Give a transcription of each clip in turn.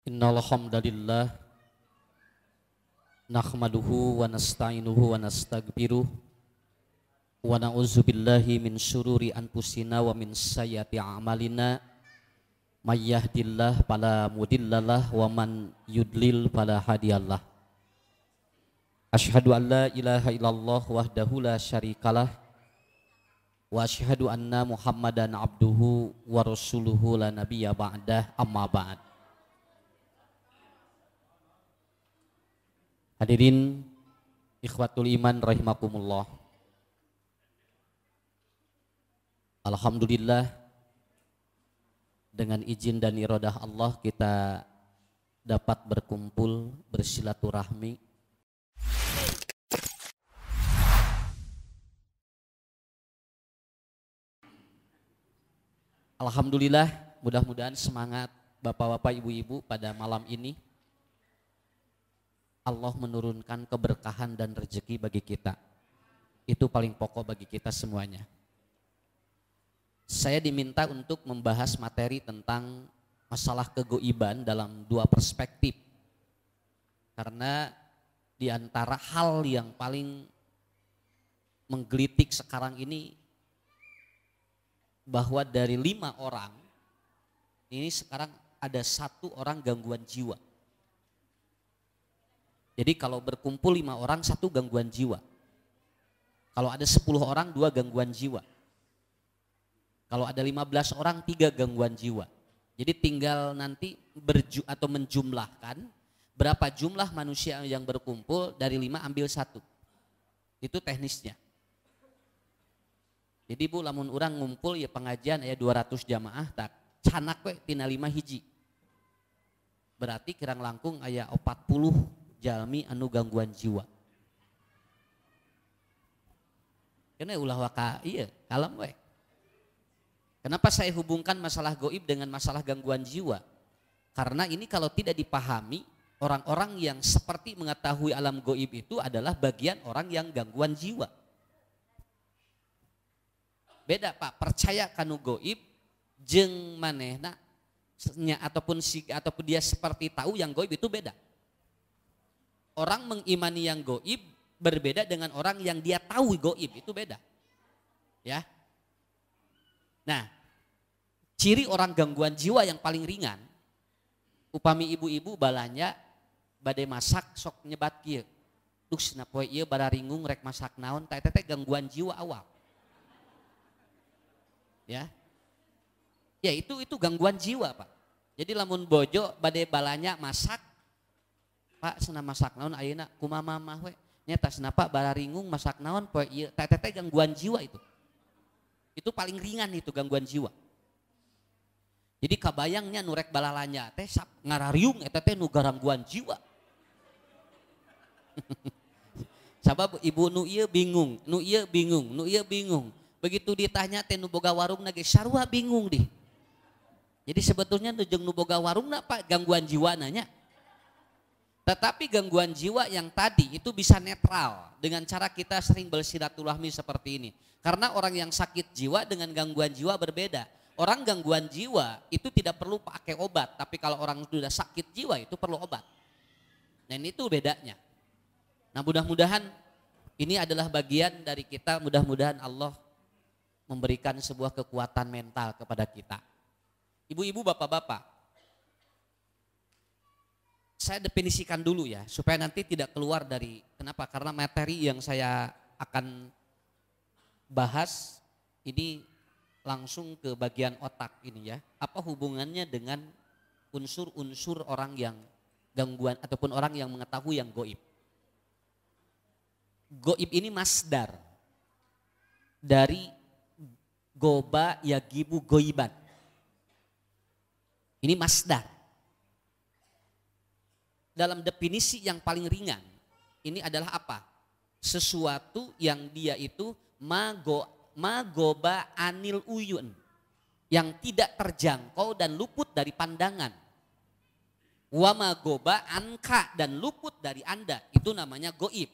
Innal hamdalillah nahmaduhu wa nasta'inuhu wa nastaghfiruh wa na'udzubillahi min syururi anfusina wa min sayyiati a'malina may yahdihillahu fala mudhillalah wa man yudlil fala hadiyalah. Asyhadu an la ilaha illallah wahdahu la syarikalah wa asyhadu anna Muhammadan abduhu wa rasuluhu la nabiyya ba'dah, amma ba'd. Hadirin ikhwatul iman rahimakumullah. Alhamdulillah, dengan izin dan iradah Allah kita dapat berkumpul bersilaturahmi Alhamdulillah, mudah-mudahan semangat bapak-bapak ibu-ibu pada malam ini Allah menurunkan keberkahan dan rezeki bagi kita. Itu paling pokok bagi kita semuanya. Saya diminta untuk membahas materi tentang masalah kegoiban dalam dua perspektif. Karena di antara hal yang paling menggelitik sekarang ini, bahwa dari 5 orang, ini sekarang ada 1 orang gangguan jiwa. Jadi kalau berkumpul 5 orang, 1 gangguan jiwa. Kalau ada 10 orang, 2 gangguan jiwa. Kalau ada 15 orang, 3 gangguan jiwa. Jadi tinggal nanti menjumlahkan berapa jumlah manusia yang berkumpul, dari 5 ambil 1. Itu teknisnya. Jadi bu, lamun orang ngumpul ya pengajian ya 200 jamaah tak canak we tina 5 hiji. Berarti kirang langkung aya 40 jalmi anu gangguan jiwa. Karena ulah waka iya kalem we. Kenapa saya hubungkan masalah goib dengan masalah gangguan jiwa? Karena ini kalau tidak dipahami, orang-orang yang seperti mengetahui alam goib itu adalah bagian orang yang gangguan jiwa. Beda Pak, percaya kanu goib jeung manehna ataupun dia seperti tahu yang goib itu beda. Orang mengimani yang goib berbeda dengan orang yang dia tahu goib, itu beda. Ya. Nah, ciri orang gangguan jiwa yang paling ringan, upami ibu-ibu balanya bade masak sok nyebat kieu. Duh cenah poe ieu bara ringung rek masak naon, teh gangguan jiwa awal. Ya. Ya itu gangguan jiwa, Pak. Jadi lamun bojo bade balanya masak, Pak cenah masak naon ayeuna kumaha mah we? Nyata cenah Pak bara ringung masak naon poe ieu, teh gangguan jiwa itu. Itu paling ringan itu gangguan jiwa. Jadi kabayangnya nu rek balalanya teh ngarariung eta teh nu gangguan jiwa. Sabab ibu nu ieu bingung, nu ieu bingung, nu ieu bingung. Begitu ditanya teh nu boga warungna ge sarua bingung deh. Jadi sebetulnya jeung nu boga warungna Pak gangguan jiwa nanya. Tetapi gangguan jiwa yang tadi itu bisa netral dengan cara kita sering bersilaturahmi seperti ini. Karena orang yang sakit jiwa dengan gangguan jiwa berbeda. Orang gangguan jiwa itu tidak perlu pakai obat, tapi kalau orang sudah sakit jiwa itu perlu obat. Dan itu bedanya. Nah mudah-mudahan ini adalah bagian dari kita, mudah-mudahan Allah memberikan sebuah kekuatan mental kepada kita. Ibu-ibu, bapak-bapak, saya definisikan dulu ya, supaya nanti tidak keluar dari, kenapa? Karena materi yang saya akan bahas ini langsung ke bagian otak ini ya. Apa hubungannya dengan unsur-unsur orang yang gangguan ataupun orang yang mengetahui yang goib. Goib ini masdar dari goba yagibu goiban. Ini masdar. Dalam definisi yang paling ringan, ini adalah apa? Sesuatu yang dia itu magoba anil uyun, yang tidak terjangkau dan luput dari pandangan. Wa magoba anka, dan luput dari Anda, itu namanya goib.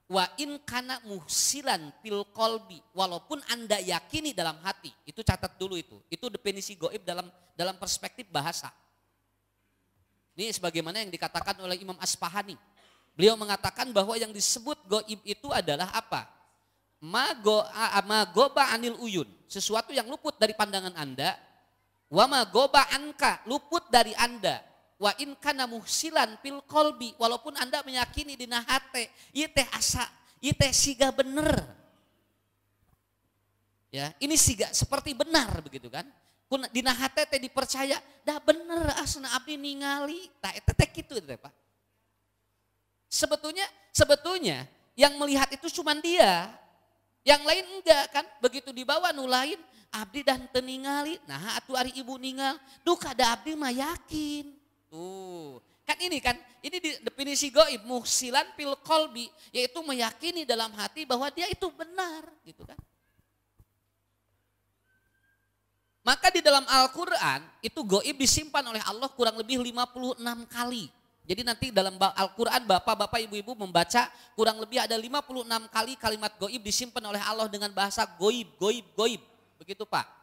Wa in kana muhsilan fil qalbi, walaupun Anda yakini dalam hati. Itu catat dulu itu. Itu definisi gaib dalam perspektif bahasa. Ini sebagaimana yang dikatakan oleh Imam Asfahani. Beliau mengatakan bahwa yang disebut goib itu adalah apa? Magoba anil uyun, sesuatu yang luput dari pandangan Anda. Wa magoba anka, luput dari Anda. Wa in kana muhsilan fil qalbi, walaupun Anda meyakini dina hate, ieu teh asa, ieu teh siga bener. Ya, ini siga seperti benar begitu kan? Kun dina hate teh dipercaya, dah bener asna abdi ningali, tah eta teh kitu teh Pak. Sebetulnya yang melihat itu cuma dia. Yang lain enggak kan? Begitu dibawa nu lain, abdi dan teningali. Nah, atuh ari ibu ningal, duh kada abdi mah yakin. Tuh, kan ini definisi gaib, muhsilan fil qalbi, yaitu meyakini dalam hati bahwa dia itu benar, gitu kan? Maka di dalam Al-Qur'an itu gaib disimpan oleh Allah kurang lebih 56 kali. Jadi nanti dalam Al-Quran bapak-bapak ibu-ibu membaca kurang lebih ada 56 kali kalimat goib disimpan oleh Allah dengan bahasa goib. Begitu Pak.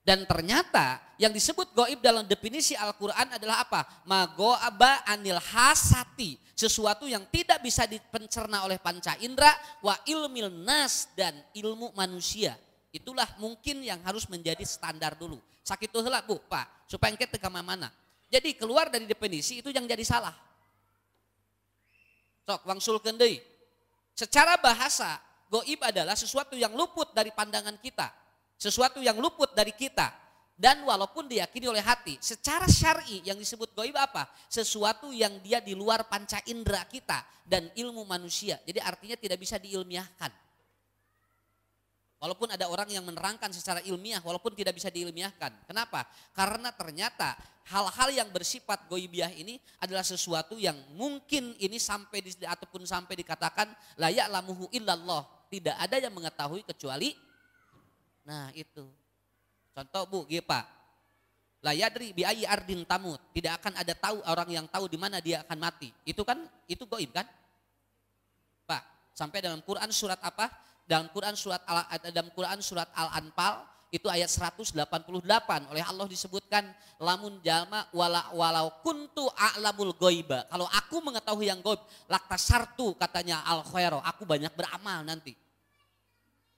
Dan ternyata yang disebut goib dalam definisi Al-Quran adalah apa? Mago'aba anil hasati. Sesuatu yang tidak bisa dipencerna oleh panca indera wa ilmil nas dan ilmu manusia. Itulah mungkin yang harus menjadi standar dulu. Sakitu heula Bu, Pak, supaya engke teu mana. Jadi keluar dari definisi itu yang jadi salah. Sok wangsulkeun deui. Secara bahasa, gaib adalah sesuatu yang luput dari pandangan kita. Sesuatu yang luput dari kita. Dan walaupun diyakini oleh hati, secara syar'i yang disebut gaib apa? Sesuatu yang dia di luar panca indera kita dan ilmu manusia. Jadi artinya tidak bisa diilmiahkan. Walaupun ada orang yang menerangkan secara ilmiah, walaupun tidak bisa diilmiahkan. Kenapa? Karena ternyata hal-hal yang bersifat goibiyah ini adalah sesuatu yang mungkin ini sampai dikatakan la ya'lamuhu illallah. Tidak ada yang mengetahui kecuali, nah itu. Contoh Bu, gitu Pak. La yadri bi ayyi ardin tamut. Tidak akan ada tahu orang yang tahu di mana dia akan mati. Itu kan, itu goib kan? Pak, sampai dalam Quran surat apa? Dalam Quran surat Al-Anfal itu ayat 188 oleh Allah disebutkan lamun jalma walau kuntu a'lamul ghaiba. Kalau aku mengetahui yang gaib, laktasartu katanya al-khairu, aku banyak beramal nanti.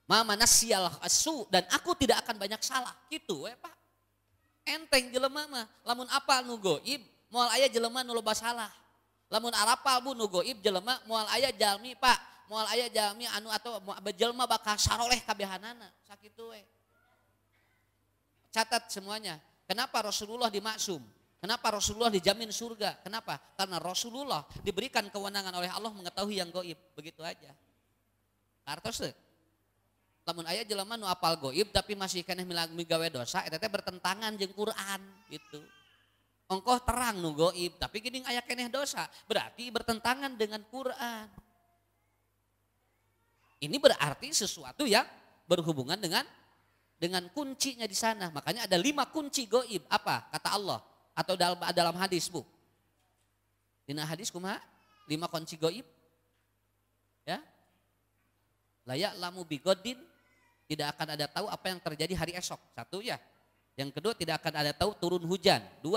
Ma manasyal asu, dan aku tidak akan banyak salah. Gitu Pak. Enteng jelema mah lamun apal nu gaib, moal aya jelema nu loba salah. Lamun arapal Bu nu gaib jelema moal aya jalmi Pak. Moal aya jalmi anu atau jelema bakal saroleh kabehanana sakitu we. Catat semuanya. Kenapa Rasulullah dimaksum? Kenapa Rasulullah dijamin surga? Kenapa? Karena Rasulullah diberikan kewenangan oleh Allah mengetahui yang gaib. Begitu aja. Artos teu? Lamun aya jelema nu apal gaib tapi masih keneh migawe dosa, eta teh bertentangan jeung Quran gitu. Ongkoh terang nu gaib tapi geuning aya keneh dosa, berarti bertentangan dengan Quran. Ini berarti sesuatu yang berhubungan dengan kuncinya di sana. Makanya ada 5 kunci gaib. Apa? Kata Allah. Atau dalam hadis Bu. Dina hadis kumaha? 5 kunci gaib. Ya. La ya'lamu bigodin. Tidak akan ada tahu apa yang terjadi hari esok. 1 ya. Yang kedua tidak akan ada tahu turun hujan. 2.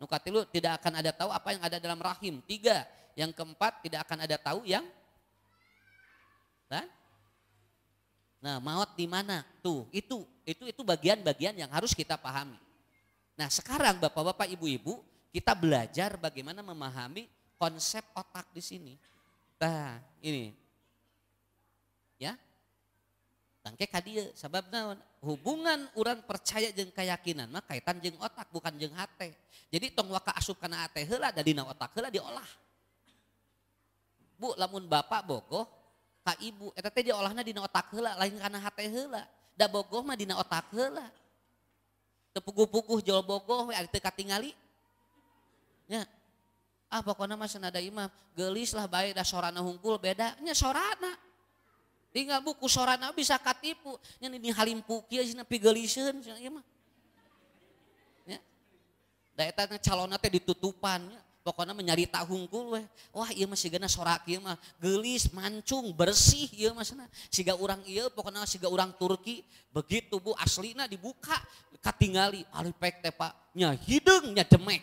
Nukatilu tidak akan ada tahu apa yang ada dalam rahim. 3. Yang keempat tidak akan ada tahu yang nah, maut di mana? Tuh, itu bagian-bagian yang harus kita pahami. Nah, sekarang Bapak-bapak, Ibu-ibu, kita belajar bagaimana memahami konsep otak di sini. Nah, ini. Ya. Tangke ka dieu sababna hubungan urang percaya jeung keyakinan mah kaitan jeung otak bukan jeung hate. Jadi tong waka asup kana hate heula da dina otak heula diolah. Bu, lamun bapak bogoh ka ibu eta teh diolahna dina otak heula lain kana hate heula. Da bogoh mah dina otak heula. Teu puguh-puguh jol bogoh we ari teu katingali. Nya. Ah pokona mah sanada imam geulis lah bae da sorana hungkul beda nya sorana. Tinggal buku sorana bisa katipu nya ini halimpu kieu cenah pigeuliseun cenah ieu mah. Nya. Da eta calonna teh ditutupan nya. Pokoknya menyarita hungkul weh. Wah iya mah sigana sorak ieu mah geulis, mancung, bersih ieu mah cenah. Siga urang ieu pokoknya siga urang Turki. Begitu Bu aslina dibuka katingali alipek teh Pak nya hideung nya demek.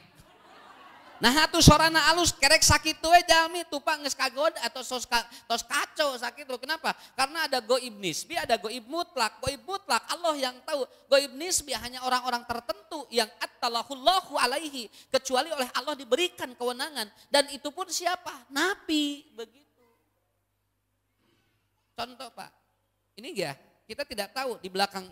Nah tuh sorana alus kerek sakit tuh jalmi tuh Pak geus kagoda atau tos kacau sakit tuh. Kenapa? Karena ada goib nisbi, ada goib mutlak. Goib mutlak Allah yang tahu. Goib nisbi hanya orang-orang tertentu yang attalahullahu alaihi, kecuali oleh Allah diberikan kewenangan, dan itu pun siapa? Nabi, begitu. Contoh Pak, ini ya kita tidak tahu di belakang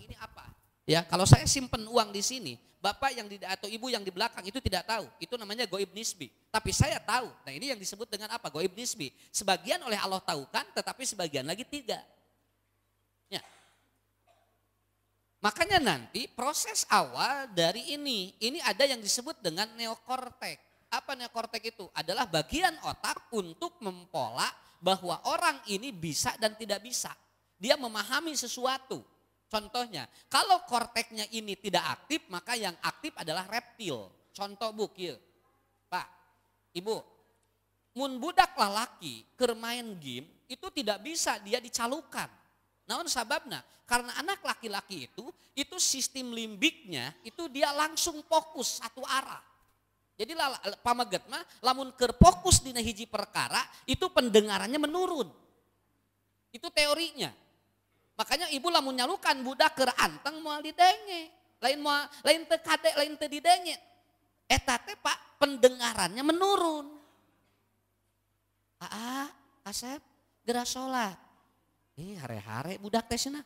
ini apa. Ya, kalau saya simpen uang di sini, bapak yang atau ibu yang di belakang itu tidak tahu. Itu namanya goib nisbi. Tapi saya tahu. Nah ini yang disebut dengan apa? Goib nisbi. Sebagian oleh Allah tahukan, tetapi sebagian lagi tidak. Ya. Makanya nanti proses awal dari ini ada yang disebut dengan neokortek. Apa neokortek itu? Adalah bagian otak untuk mempola bahwa orang ini bisa dan tidak bisa. Dia memahami sesuatu. Contohnya, kalau korteknya ini tidak aktif, maka yang aktif adalah reptil. Contoh Bu, kieu. Pak, Ibu, mun budak lalaki keur main game, itu tidak bisa dia dicalukan. Naon sababna? Karena anak laki-laki itu sistem limbiknya, itu dia langsung fokus satu arah. Jadi pamaget mah, lamun keur fokus dina hiji perkara, itu pendengarannya menurun. Itu teorinya. Makanya ibu lamun nyalukan budak keur anteng moal didenge. Lain teu kade, lain teu didenge. Eta teh Pak pendengarannya menurun. Kasep geura salat. Hare-hare budak teh cenah.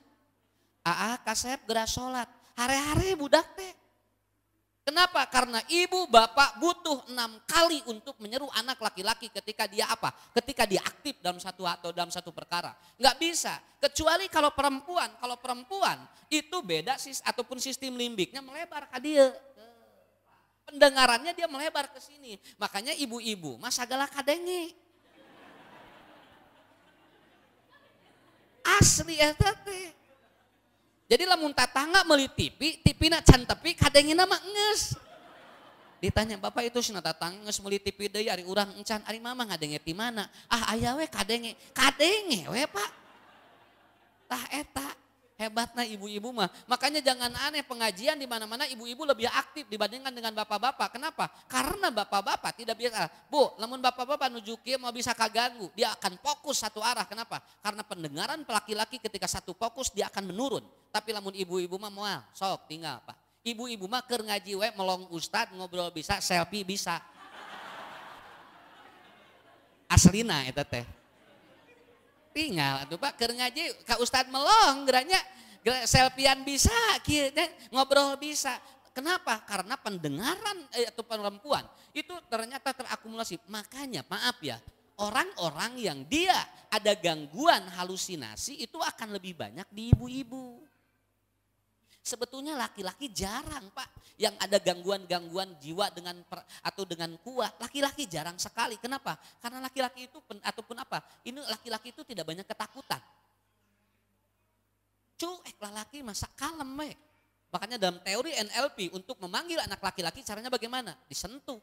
Kasep geura salat. Hare-hare budak teh. Kenapa? Karena ibu bapak butuh 6 kali untuk menyeru anak laki-laki ketika dia apa? Ketika dia aktif dalam satu atau dalam satu perkara. Nggak bisa. Kecuali kalau perempuan itu beda ataupun sistem limbiknya melebar ke dia. Pendengarannya dia melebar ke sini. Makanya ibu-ibu mah sagala kadenge. Asli eta teh. Jadi lamun tatangga meuli TV-na can tepi kadengina mah geus. Ditanya bapak itu cenah tatangga geus meuli TV deui ari urang encan, ari mama ngadenge ti mana? Aya we kadenge we Pak. Tah eta hebatna ibu-ibu mah. Makanya jangan aneh pengajian di mana-mana ibu-ibu lebih aktif dibandingkan dengan bapak-bapak. Kenapa? Karena bapak-bapak tidak biasa. Bu, lamun bapak-bapak nuju kieu mau bisa kaganggu, dia akan fokus satu arah. Kenapa? Karena pendengaran laki-laki ketika satu fokus dia akan menurun. Tapi lamun ibu-ibu mah moal, sok tinggal Pak. Ibu-ibu mah keur ngaji we melong ustad, ngobrol bisa, selfie bisa. Aslina eta teh. Tinggal atuh Pak keur ngaji ka ustad melong geranya selfiean bisa, kieu ngobrol bisa. Kenapa? Karena pendengaran atau perempuan itu ternyata terakumulasi. Makanya maaf ya, orang-orang yang dia ada gangguan halusinasi itu akan lebih banyak di ibu-ibu. Sebetulnya laki-laki jarang Pak yang ada gangguan-gangguan jiwa dengan kuat. Laki-laki jarang sekali. Kenapa? Karena laki-laki itu ataupun apa? Ini laki-laki itu tidak banyak ketakutan. Cuek laki masa kalem we. Makanya dalam teori NLP untuk memanggil anak laki-laki caranya bagaimana? Disentuh.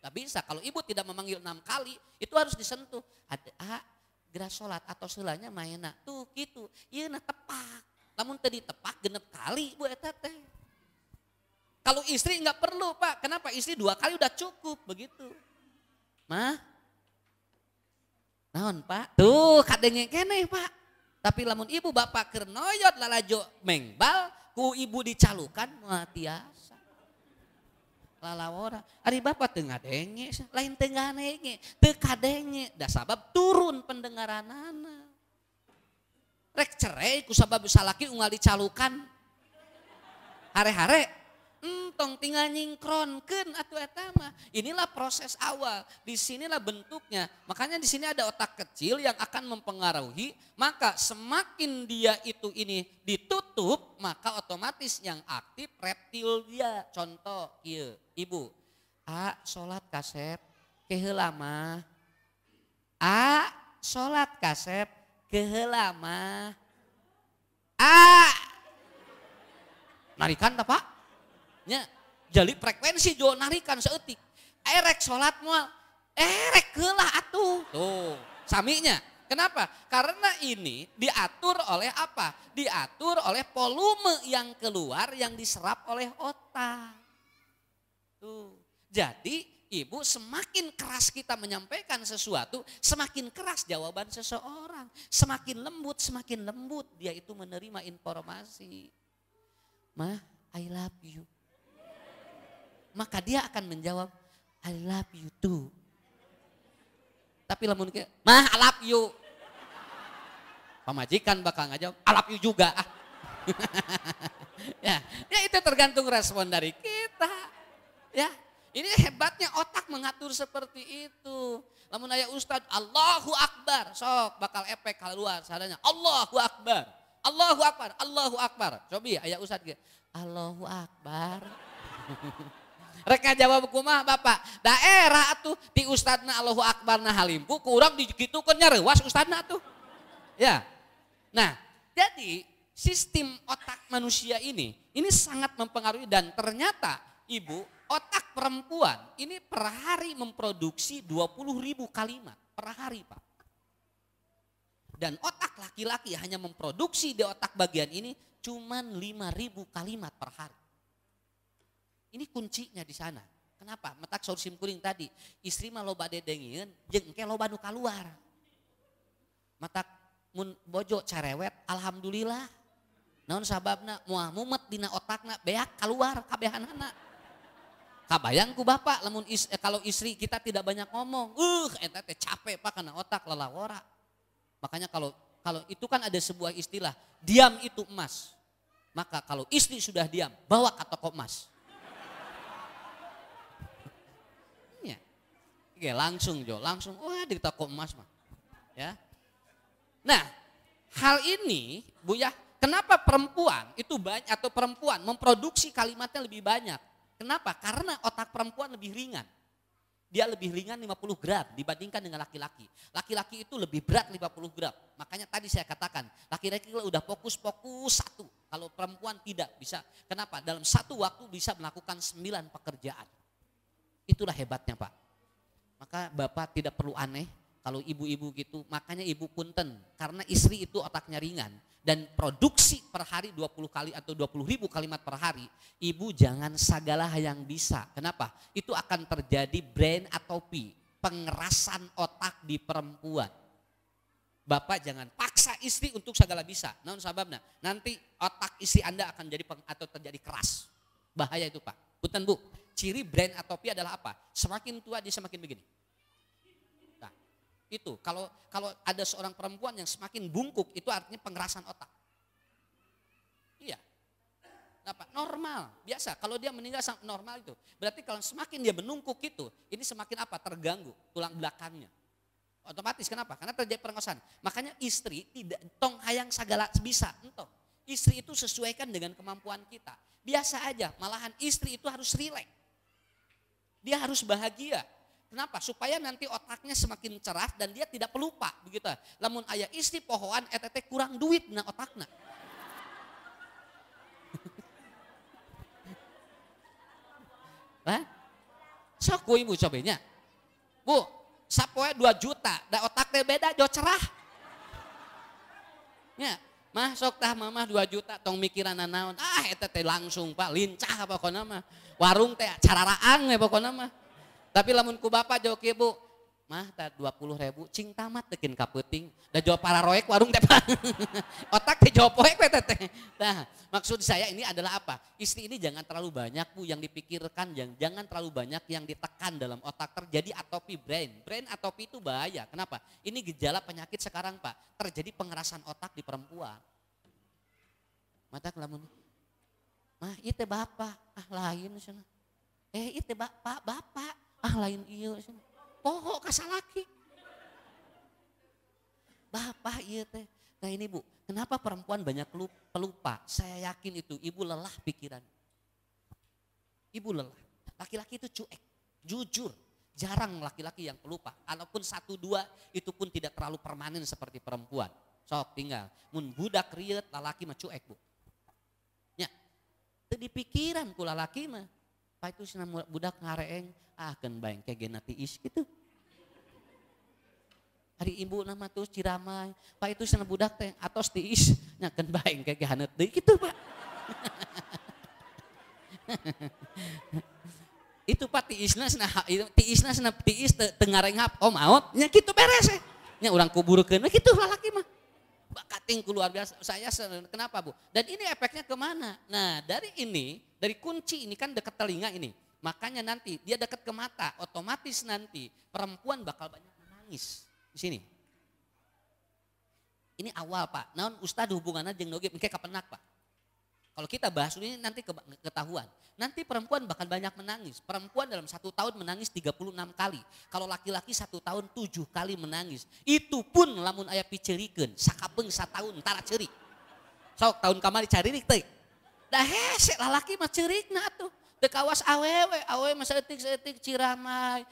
Gak bisa. Kalau ibu tidak memanggil 6 kali itu harus disentuh. Ada geura salat atau seulanya maena. Tuh gitu. Ieu na tepak. Namun tadi tepak genep kali Bu eta teh. Kalau istri enggak perlu Pak. Kenapa? Istri 2 kali udah cukup begitu. Mah. Naon Pak? Tuh kadenge keneh Pak. Tapi lamun ibu bapak keur noyot lalajo mengbal ku ibu dicalukan moal tiasa. Lalawora. Ari bapak teu ngadenge, lain teu ngadenge, teu kadenge. Da sabab turun pendengaranana. Rek cerai ku sabab salaki unggal dicalukan. Hare-hare tong tinggal nyingkronkeun atuh eta mah. Inilah proses awal. Di sinilah bentuknya. Makanya di sini ada otak kecil yang akan mempengaruhi, maka semakin dia ini ditutup, maka otomatis yang aktif reptil dia. Contoh ieu, Ibu. Salat kasep keheula mah. Salat kasep keheula mah. Narikan tak Pak? Nya, jadi frekuensi jo narikan seetik. Erek sholat moal, erek heula atuh. Tuh, saminya. Kenapa? Karena ini diatur oleh apa? Diatur oleh volume yang keluar yang diserap oleh otak. Tuh. Jadi Ibu, semakin keras kita menyampaikan sesuatu, semakin keras jawaban seseorang. Semakin lembut dia itu menerima informasi. Ma, I love you. Maka dia akan menjawab, I love you too. Tapi lamun kayak, ma, I love you. Pamajikan bakal ngajawab, I love you juga. Ya itu tergantung respon dari kita. Ya. Ini hebatnya otak mengatur seperti itu. Lamun aya Ustad Allahu Akbar, sok bakal efek keluar sadanya. Allahu Akbar, Allahu Akbar, Allahu Akbar. Cobi aya Ustad ge, Allahu Akbar. Rek ngajawab kumaha Bapak? Daerah atuh ti ustadna Allahu Akbar nah halimpu, ku urang digitukeun nyarewas ustadna atuh. Ya. Nah, jadi sistem otak manusia ini sangat mempengaruhi dan ternyata Ibu, otak perempuan ini per hari memproduksi 20.000 kalimat per hari Pak. Dan otak laki-laki hanya memproduksi di otak bagian ini cuman 5.000 kalimat per hari. Ini kuncinya di sana. Kenapa? Metak saur sim kuring tadi, istri mah loba dedengieun, jeung engke loba nu kaluar. Matak mun bojo cerewet, alhamdulillah. Naon sababna? Moal mumet dina otakna beak kaluar kabehanana. Kabayang ku Bapak lamun kalau istri kita tidak banyak ngomong, eta teh capek Pak karena otak lelawora. Makanya kalau itu kan ada sebuah istilah, diam itu emas. Maka kalau istri sudah diam, bawa ke toko emas. Ya. Oke, langsung wah di toko emas mah. Ya. Nah, hal ini Bu ya, kenapa perempuan itu banyak atau perempuan memproduksi kalimatnya lebih banyak? Kenapa? Karena otak perempuan lebih ringan. Dia lebih ringan 50 gram dibandingkan dengan laki-laki. Laki-laki itu lebih berat 50 gram. Makanya tadi saya katakan, laki-laki udah fokus satu. Kalau perempuan tidak bisa. Kenapa? Dalam satu waktu bisa melakukan 9 pekerjaan. Itulah hebatnya Pak. Maka Bapak tidak perlu aneh kalau ibu-ibu gitu. Makanya ibu punten. Karena istri itu otaknya ringan. Dan produksi per hari 20 kali atau 20.000 kalimat per hari, ibu jangan segala yang bisa. Kenapa? Itu akan terjadi brain atrophy, pengerasan otak di perempuan. Bapak jangan paksa istri untuk segala bisa. Namun sababna, nanti otak istri Anda akan jadi atau terjadi keras. Bahaya itu Pak. Punten Bu, ciri brain atrophy adalah apa? Semakin tua dia semakin begini. Itu kalau ada seorang perempuan yang semakin bungkuk itu artinya pengerasan otak. Iya. Apa? Normal, biasa. Kalau dia meninggal normal itu. Berarti kalau semakin dia menungkuk itu, ini semakin apa? Terganggu tulang belakangnya. Otomatis kenapa? Karena terjadi pengerasan. Makanya istri tidak tong hayang segala bisa, entong. Istri itu sesuaikan dengan kemampuan kita. Biasa aja, malahan istri itu harus rileks. Dia harus bahagia. Kenapa? Supaya nanti otaknya semakin cerah dan dia tidak pelupa begitu. Lamun aya istri pohoan eta teh kurang duit na otakna. Hah? Sok ku ibu cobanya. Bu, sapoe 2 juta, da otak teh beda jo cerah. Ya, mah sok tah mamah 2 juta tong mikiran naon. Eta teh langsung Pak lincah pokona mah. Warung teh cararaang we pokona mah. Tapi lamun ku Bapak jawab ibu, mah tak 20.000 cing tamat tekin kaputing. Da jawab para roek warung teh Pak. Otak teh jawab poek we teh. Nah, maksud saya ini adalah apa? Istri ini jangan terlalu banyak Bu yang dipikirkan, jangan terlalu banyak yang ditekan dalam otak, terjadi atopy brain. Brain atopy itu bahaya. Kenapa? Ini gejala penyakit sekarang Pak. Terjadi pengerasan otak di perempuan. Mata lamun mah ieu teh Bapak, lain cenah. Ieu teh Bapak. Lain iya, poho kasalaki. Bapak iya teh. Nah ini Bu, kenapa perempuan banyak pelupa? Saya yakin itu ibu lelah pikiran. Ibu lelah. Laki-laki itu cuek, jujur. Jarang laki-laki yang pelupa. Walaupun 1-2 itu pun tidak terlalu permanen seperti perempuan. Sok tinggal. Mun budak riet, lalaki mah cuek Bu. Ya, itu di pikiran ku lalaki mah. Pak itu sina budak ngareeng, keun baeng kegena tiis gitu. Hari ibu nama tuh ciramai, Pak itu sina budak teh atos tiis, nya keun baeng kege haneut deui gitu Pak. itu Pak tiisna tiis tengarenghap maot nya kitu beres nya urang kuburukeun kitu lalaki mah katingku luar biasa. Kenapa Bu? Dan ini efeknya kemana? Nah dari kunci ini kan dekat telinga ini. Makanya nanti dia dekat ke mata, otomatis nanti perempuan bakal banyak menangis. Di sini. Ini awal Pak, naon Ustad hubungannya jeung noge engke kapenak Pak. Kalau kita bahas ini nanti ketahuan. Nanti perempuan bakal banyak menangis. Perempuan dalam 1 tahun menangis 36 kali. Kalau laki-laki 1 tahun 7 kali menangis. Itu pun lamun aya picerikeun, sakapeung satahun tara ceurik. Sok tahun kamari caririk teh. Da hese lalaki mah ceurikna atuh. Teu kawas awewe mah saeutik-saeutik ciramai,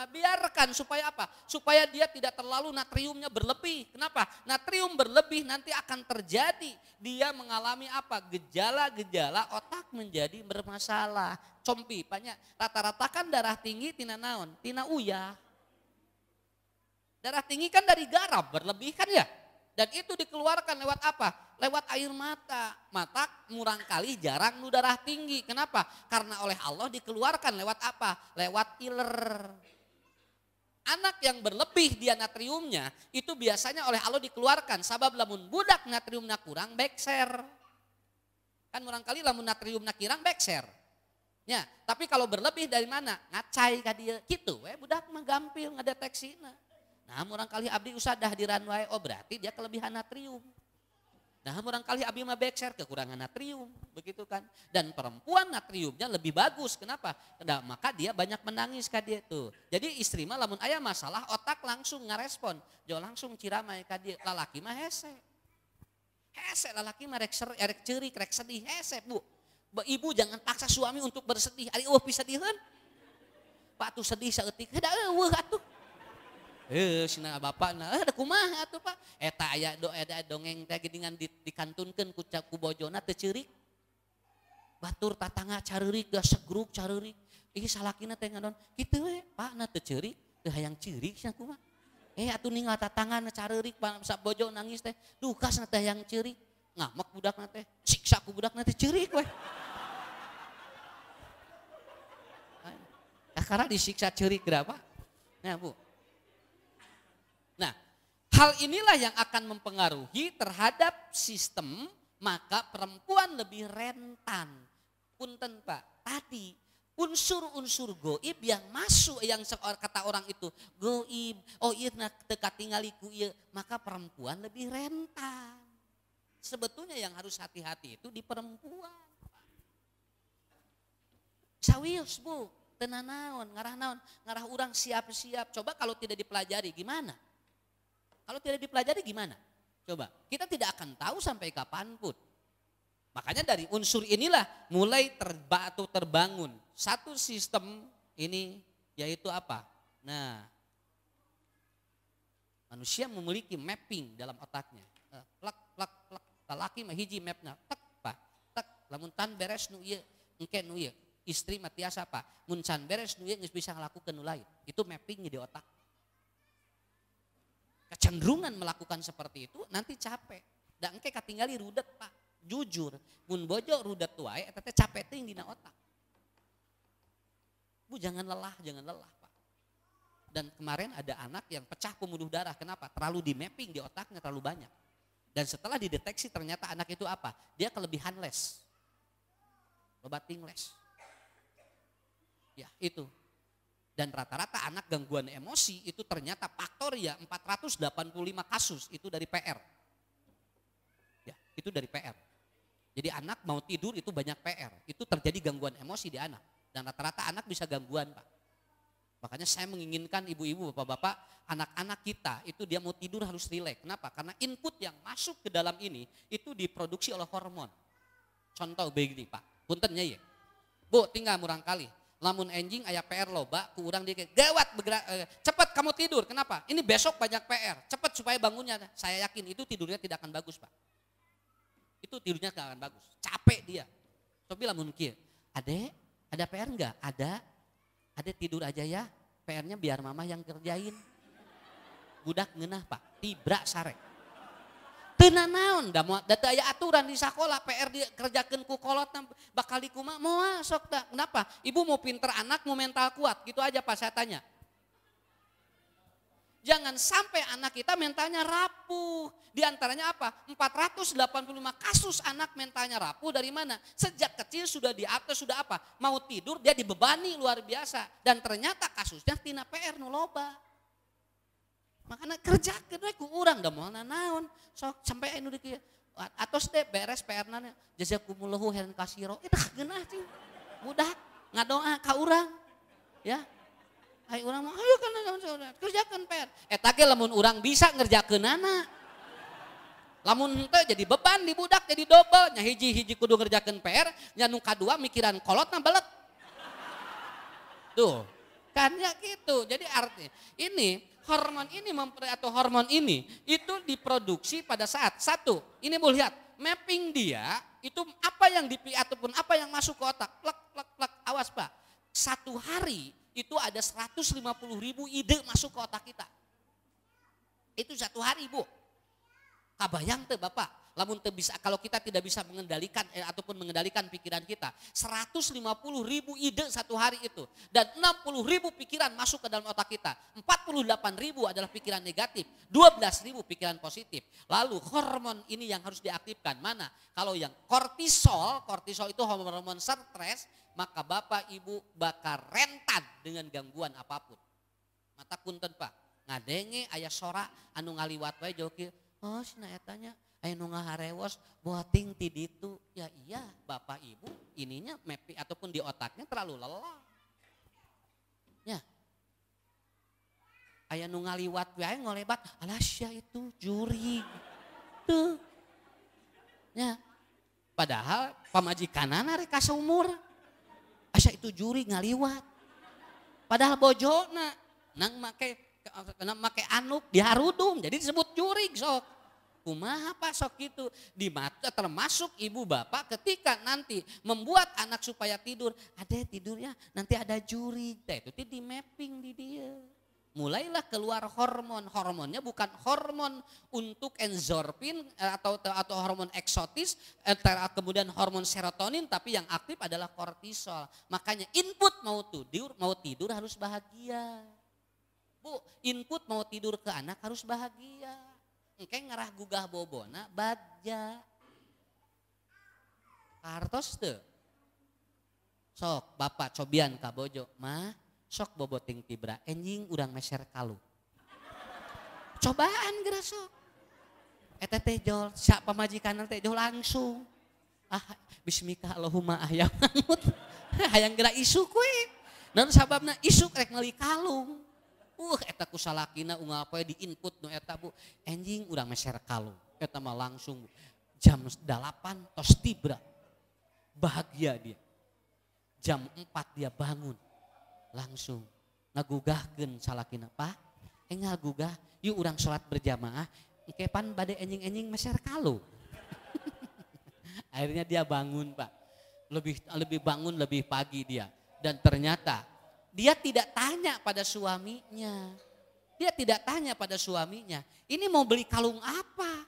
biarkan supaya apa? Supaya dia tidak terlalu natriumnya berlebih. Kenapa? Natrium berlebih nanti akan terjadi dia mengalami apa? Gejala-gejala otak menjadi bermasalah. Compi, banyak rata-rata kan darah tinggi tina naon? Tina uyah. Darah tinggi kan dari garam berlebih kan ya? Dan itu dikeluarkan lewat apa? Lewat air mata. Mata murang kali jarang nu darah tinggi. Kenapa? Karena oleh Allah dikeluarkan lewat apa? Lewat iler. Anak yang berlebih dia natriumnya itu biasanya oleh Allah dikeluarkan. Sabab lamun budak natriumna kurang bekser. Kan murang kali lamun natriumna kirang bekser. Ya, tapi kalau berlebih dari mana? Ngacai ka dia. Gitu budak mah gampil ngadeteksina. Nah murang kali abdi usadah di runway, oh berarti dia kelebihan natrium. Nah murang kali abdi mah bekser kekurangan natrium, begitu kan. Dan perempuan natriumnya lebih bagus, kenapa? Nah, maka dia banyak menangis ka dia tuh. Jadi istri mah lamun aya masalah otak langsung ngarespon, jo langsung ciramai ka dia. Lalaki mah hese. Hese lalaki mah rek ceurik, rek sedih, hese Bu. Ibu jangan paksa suami untuk bersedih, ari bisa diheun. Pak tuh sedih saeutik, da eueuh atuh. Sina bapak ada kumaha atuh Pak eta aya dongeng teh geuningan dikantunkeun ku bojona teu ceurik batur tatangga careurik da segruk careurik ih salakina teh ngadon kitu we Pak na teu ceurik teu hayang ceurik sia kumaha atuh ninggal tatangana careurik sak bojo nangis teh dukasna teh hayang ceurik ngamek budakna teh siksa ku budakna teh ceurik we karena disiksa ceurik berapa nah Bu. Nah, hal inilah yang akan mempengaruhi terhadap sistem, maka perempuan lebih rentan. Punten Pak, tadi unsur-unsur goib yang masuk, yang kata orang itu goib, oh iya teka tinggaliku iya, maka perempuan lebih rentan. Sebetulnya yang harus hati-hati itu di perempuan. Sawius Bu, tenanaon, ngarah urang siap-siap. Coba kalau tidak dipelajari gimana? Kalau tidak dipelajari gimana? Coba, kita tidak akan tahu sampai kapanpun. Makanya dari unsur inilah mulai terbangun satu sistem ini yaitu apa? Nah, manusia memiliki mapping dalam otaknya. Plak, lalaki mah hiji mapna, tak, lamun tan beres nu ieu, engke nu ieu. Istri mah tiasa apa? Mun can beres nu ieu geus bisa ngalakukeun nu lain. Itu mappingnya di otak. Kecenderungan melakukan seperti itu nanti capek. Da engke katinggali rudet Pak. Jujur, mun bojo rudet wae eta teh capek teuing dina otak. Bu jangan lelah Pak. Dan kemarin ada anak yang pecah pembuluh darah. Kenapa? Terlalu di mapping di otaknya terlalu banyak. Dan setelah dideteksi ternyata anak itu apa? Dia kelebihan les. Lobating les. Ya itu. Dan rata-rata anak gangguan emosi itu ternyata faktor ya 485 kasus itu dari PR. Ya, itu dari PR. Jadi anak mau tidur itu banyak PR. Itu terjadi gangguan emosi di anak. Dan rata-rata anak bisa gangguan Pak. Makanya saya menginginkan ibu-ibu, bapak-bapak, anak-anak kita itu dia mau tidur harus rileks. Kenapa? Karena input yang masuk ke dalam ini itu diproduksi oleh hormon. Contoh begini Pak, puntennya ya. Bu tinggal murang kali. Lamun enjing aya PR loba ku urang dia gawat bergerak cepat kamu tidur. Kenapa? Ini besok banyak PR. Cepat supaya bangunnya. Saya yakin itu tidurnya tidak akan bagus, Pak. Itu tidurnya tidak akan bagus. Capek dia. Coba lamun kieu. Adek, ada PR enggak? Ada. Adek tidur aja ya. PR-nya biar mama yang kerjain. Budak ngeunah, Pak. Tibra sarek. Teu nanaon, da aya aturan di sekolah, PR dikerjakeun ku kolot bakal dikumaha moal sok da. Kenapa? Ibu mau pinter anak, mau mental kuat, gitu aja Pak saya tanya. Jangan sampai anak kita mentalnya rapuh. Di antaranya apa? 485 kasus anak mentalnya rapuh dari mana? Sejak kecil sudah diatur, sudah apa? Mau tidur dia dibebani luar biasa. Dan ternyata kasusnya tina PR nu loba. Makanya kerjakeun we ku urang da moal naon. Sok sampai anu dieu. Atos deh beres PR nana. Jazakumullahu khairan kasiro. Tah geunah cing. Budak ngadoa ka urang. Ya. Hai urang mah ayo kan kerjakeun PR. Eta ge lamun urang bisa ngerjakeunana. Lamun henteu jadi beban di budak jadi double. Nya hiji kudu ngerjakeun PR, nya nu kadua mikiran kolotna belet. Tuh. Kan ya gitu. Jadi artinya ini hormon ini itu diproduksi pada saat satu. Ini Bu lihat, mapping dia itu apa yang ataupun apa yang masuk ke otak. Plek. Awas Pak. Satu hari itu ada 150.000 ide masuk ke otak kita. Itu satu hari Bu. Kabayang tuh Bapak, lamun teu bisa, kalau kita tidak bisa mengendalikan ataupun mengendalikan pikiran kita, 150.000 ide satu hari itu, dan 60.000 pikiran masuk ke dalam otak kita, 48.000 adalah pikiran negatif, 12.000 pikiran positif. Lalu hormon ini yang harus diaktifkan mana? Kalau yang kortisol itu hormon stres, maka Bapak Ibu bakal rentan dengan gangguan apapun. Mata punten Pak, ngadenge aya sora anu ngaliwat wae joki. Oh, cenah etanya aya nu ngaharewos boating ti ditu. Ya iya, Bapak Ibu, ininya mapping ataupun di otaknya terlalu lelah. Ya. Aya nu ngaliwat wae ngolebat, alasya itu juri. Tuh. Ya. Padahal pamajikanana rek ka seumur. Asa itu juri ngaliwat. Padahal bojona nang make anuk diharudung jadi disebut jurig sok. Kumaha Pak sok gitu. Di mata termasuk ibu bapak ketika nanti membuat anak supaya tidur, ada tidurnya nanti ada jurig. Itu di mapping di dia. Mulailah keluar hormonnya bukan hormon untuk endorfin atau hormon eksotis, kemudian hormon serotonin, tapi yang aktif adalah kortisol. Makanya input mau tidur harus bahagia. Bu, input mau tidur ke anak harus bahagia. Engke ngarah gugah bobona bagja. Kartos teu. Sok bapak cobian ka bojo, mah sok boboting tibra enjing urang meser kalu. Cobaan geura sok. Eta teh jol sak pamajikan teh jol langsung. Ah bismika Allahumma ahyam manut. Hayang geura isuk we. Naon sababna isuk rek meuli kalung. Eta kusalakina unggal poe di input nu eta Bu. Enjing urang meser kalung. Eta mah langsung jam 8 tos tibra. Bahagia dia. Jam 4 dia bangun. Langsung ngagugahkeun salakina, Pak, ngagugah, yuk urang sholat berjamaah, engke pan bade enjing-enjing meser kalung. Akhirnya dia bangun Pak, lebih bangun lebih pagi dia. Dan ternyata dia tidak tanya pada suaminya. Dia tidak tanya pada suaminya, ini mau beli kalung apa?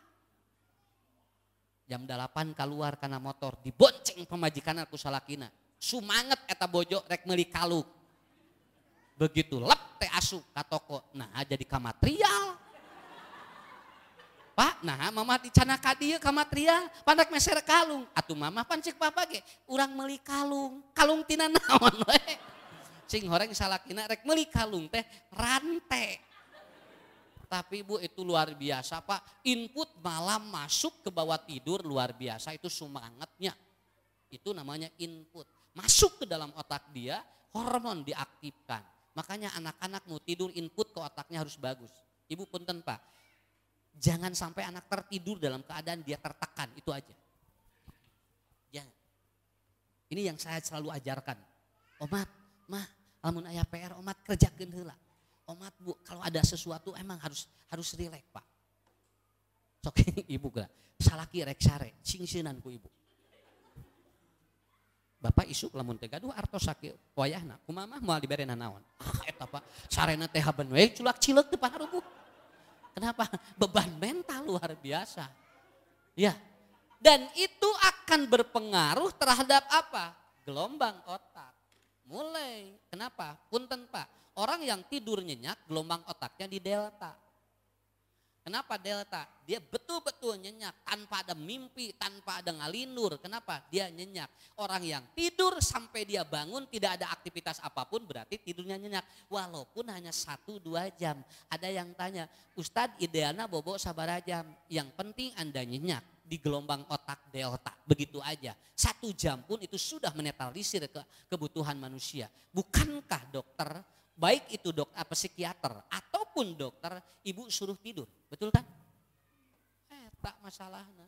Jam 8 keluar karena motor, dibonceng pemajikan aku salakina. Sumanget eta bojo rek meuli kalung. Begitu lep teh asup ka toko, nah jadi ka material. Pak, nah mama dicana ka dieu ka material, pandak meser kalung. Atuh mama pan cek papa ge, urang meuli kalung. Kalung tina naon we? Sing horeng salakina rek meuli kalung teh rante. Tapi Bu itu luar biasa Pak, input malam masuk ke bawah tidur luar biasa, itu semangatnya. Itu namanya input. Masuk ke dalam otak dia, hormon diaktifkan. Makanya anak-anak mau tidur input ke otaknya harus bagus. Ibu punten Pak, jangan sampai anak tertidur dalam keadaan dia tertekan, itu aja. Jangan. Ini yang saya selalu ajarkan. Omat, mah, lamun aya PR, omat kerjakeun heula. Omat Bu, kalau ada sesuatu emang harus rileks Pak. Sok ibu geura, salaki rek sare, singsinan ku ibu. Bapak isuk lamun teh gaduh artos sakieu wayahna kumaha mah moal diberena naon. Eta Pak, sarena teh haben we culak cileuk teu pahareubuh. Kenapa? Beban mental luar biasa. Ya. Dan itu akan berpengaruh terhadap apa? Gelombang otak. Mulai. Kenapa? Punten Pak. Orang yang tidur nyenyak gelombang otaknya di delta. Kenapa delta? Dia betul-betul nyenyak tanpa ada mimpi, tanpa ada ngalindur. Kenapa? Dia nyenyak. Orang yang tidur sampai dia bangun tidak ada aktivitas apapun berarti tidurnya nyenyak. Walaupun hanya 1-2 jam. Ada yang tanya, Ustadz idealnya bobo sabaraha jam. Yang penting Anda nyenyak di gelombang otak delta. Begitu aja. 1 jam pun itu sudah menetralisir kebutuhan manusia. Bukankah dokter, baik itu dokter psikiater ataupun dokter, ibu suruh tidur, betul kan? Tak masalahnya.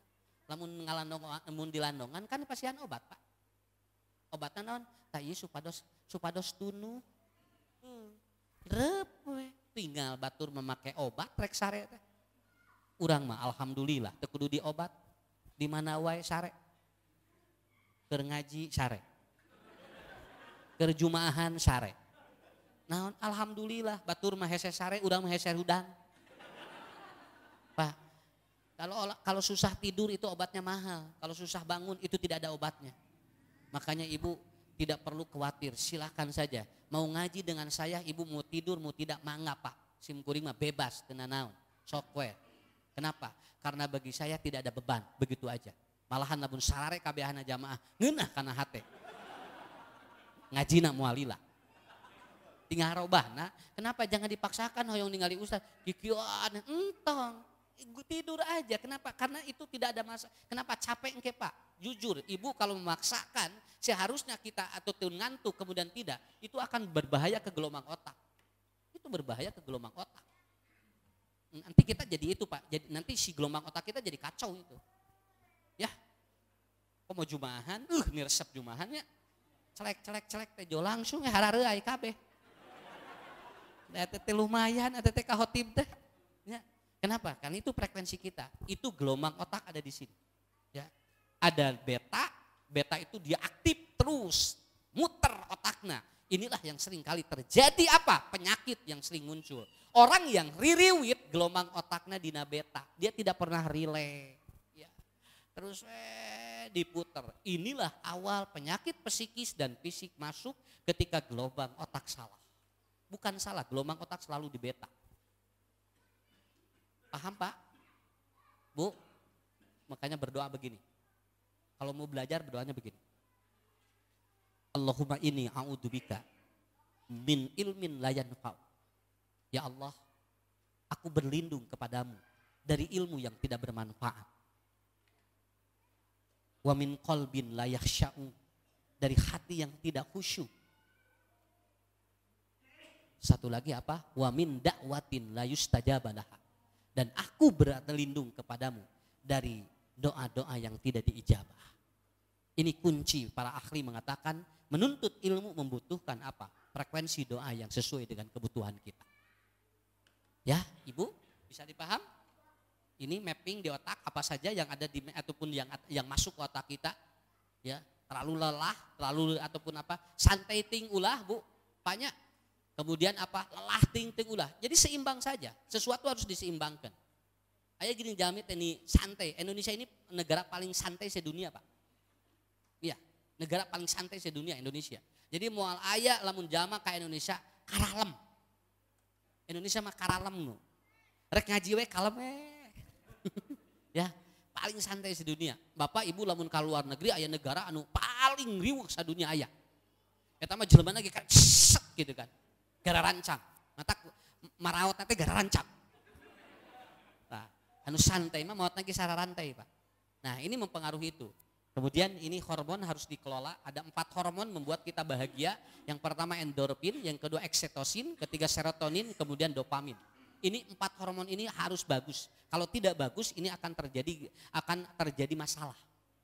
Lamun dilandongan kan pasian obat Pak. Obatnya non, tak iya supados tunu. Rep we. Tinggal batur memakai obat rek sare teh. Urang mah alhamdulillah teu kudu diobat. Di mana wae sare. Keur ngaji sare. Keur jumaahan sare. Naon alhamdulillah batur mah hese sare urang mah hese hudang. Pak, kalau susah tidur itu obatnya mahal. Kalau susah bangun itu tidak ada obatnya. Makanya ibu tidak perlu khawatir, silakan saja. Mau ngaji dengan saya, ibu mau tidur mau tidak mangga Pak. Simkuring mah bebas teu naon, sok we. Kenapa? Karena bagi saya tidak ada beban, begitu aja. Malahan lamun sarare kabehana jamaah ngeunah kana hate. Ngajina moalila. Tinggal robahna, kenapa jangan dipaksakan hoyong ningali ustaz, kikieuan entong. Tidur aja, kenapa? Karena itu tidak ada masalah. Kenapa capek engke Pak? Jujur, ibu kalau memaksakan seharusnya kita atau ngantuk kemudian tidak, itu akan berbahaya ke gelombang otak. Itu berbahaya ke gelombang otak. Nanti kita jadi itu Pak, jadi nanti si gelombang otak kita jadi kacau itu. Ya, kok mau jumahan, niresep jumahannya, celek teh jo langsung harareai kabeh. Teh lumayan, teh kahotib teh. Ya. Kenapa? Karena itu frekuensi kita. Itu gelombang otak ada di sini. Ya. Ada beta itu dia aktif terus, muter otaknya. Inilah yang sering kali terjadi apa? Penyakit yang sering muncul. Orang yang ririwit gelombang otaknya dina beta, dia tidak pernah rileks. Ya. Terus diputer. Inilah awal penyakit psikis dan fisik masuk ketika gelombang otak salah. Bukan salah, gelombang otak selalu di beta. Paham Pak? Bu? Makanya berdoa begini. Kalau mau belajar berdoanya begini. Allahumma inni a'udzubika min ilmin la yanfa'. Ya Allah, aku berlindung kepadamu dari ilmu yang tidak bermanfaat. Wa min qalbin la yakhsha'u, dari hati yang tidak khusyuk. Satu lagi apa? Wa min da'watin la yustajaba laha. Dan aku berlindung kepadamu dari doa-doa yang tidak diijabah. Ini kunci, para ahli mengatakan menuntut ilmu membutuhkan apa? Frekuensi doa yang sesuai dengan kebutuhan kita. Ya, Ibu, bisa dipaham? Ini mapping di otak apa saja yang ada di ataupun yang masuk ke otak kita. Ya, terlalu lelah, terlalu ataupun apa? Santai ting ulah, Bu. Banyak. Kemudian apa? Lelah ting ulah. Jadi seimbang saja. Sesuatu harus diseimbangkan. Aya gini jamit ini santai. Indonesia ini negara paling santai sedunia, Pak. Iya, negara paling santai sedunia Indonesia. Jadi moal aya lamun jama ka Indonesia karalem. Indonesia mah karalem nu. Rek ngaji we kalem Ya, paling santai sedunia. Bapak Ibu lamun ka luar negeri aya negara anu paling riweuh sadunia aya. Eta mah jelema ge kan gitu kan. Gara rancang. Mata marawat teh gara rancang. Nah, anu santai mah maot lagi sararantai, Pak. Nah, ini mempengaruhi itu. Kemudian ini hormon harus dikelola. Ada 4 hormon membuat kita bahagia. Yang pertama endorfin, yang kedua oksitosin, ketiga serotonin, kemudian dopamin. Ini 4 hormon ini harus bagus. Kalau tidak bagus ini akan terjadi masalah.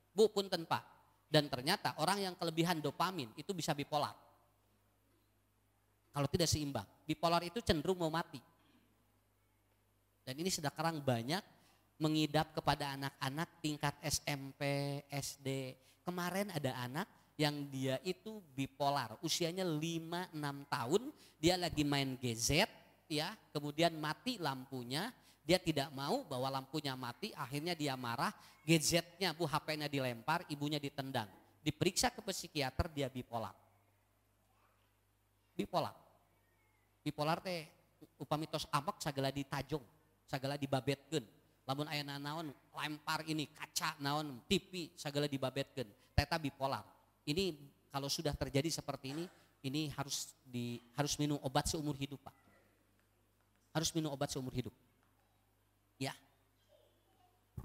Bu punten Pak. Dan ternyata orang yang kelebihan dopamin itu bisa bipolar. Kalau tidak seimbang. Bipolar itu cenderung mau mati. Dan ini sekarang banyak mengidap kepada anak-anak tingkat SMP, SD. Kemarin ada anak yang dia itu bipolar, usianya 5-6 tahun, dia lagi main gadget, ya, kemudian mati lampunya, Dia tidak mau bahwa lampunya mati, akhirnya dia marah, gadgetnya, HP-nya dilempar, ibunya ditendang. Diperiksa ke psikiater, dia bipolar. Bipolar teh upamitos amak sagala ditajong, sagala dibabetkeun. Lamun aya naon lempar ini kaca naon TV sagala dibabetkeun. Teta bipolar. Ini kalau sudah terjadi seperti ini harus minum obat seumur hidup, Pak. Harus minum obat seumur hidup. Ya.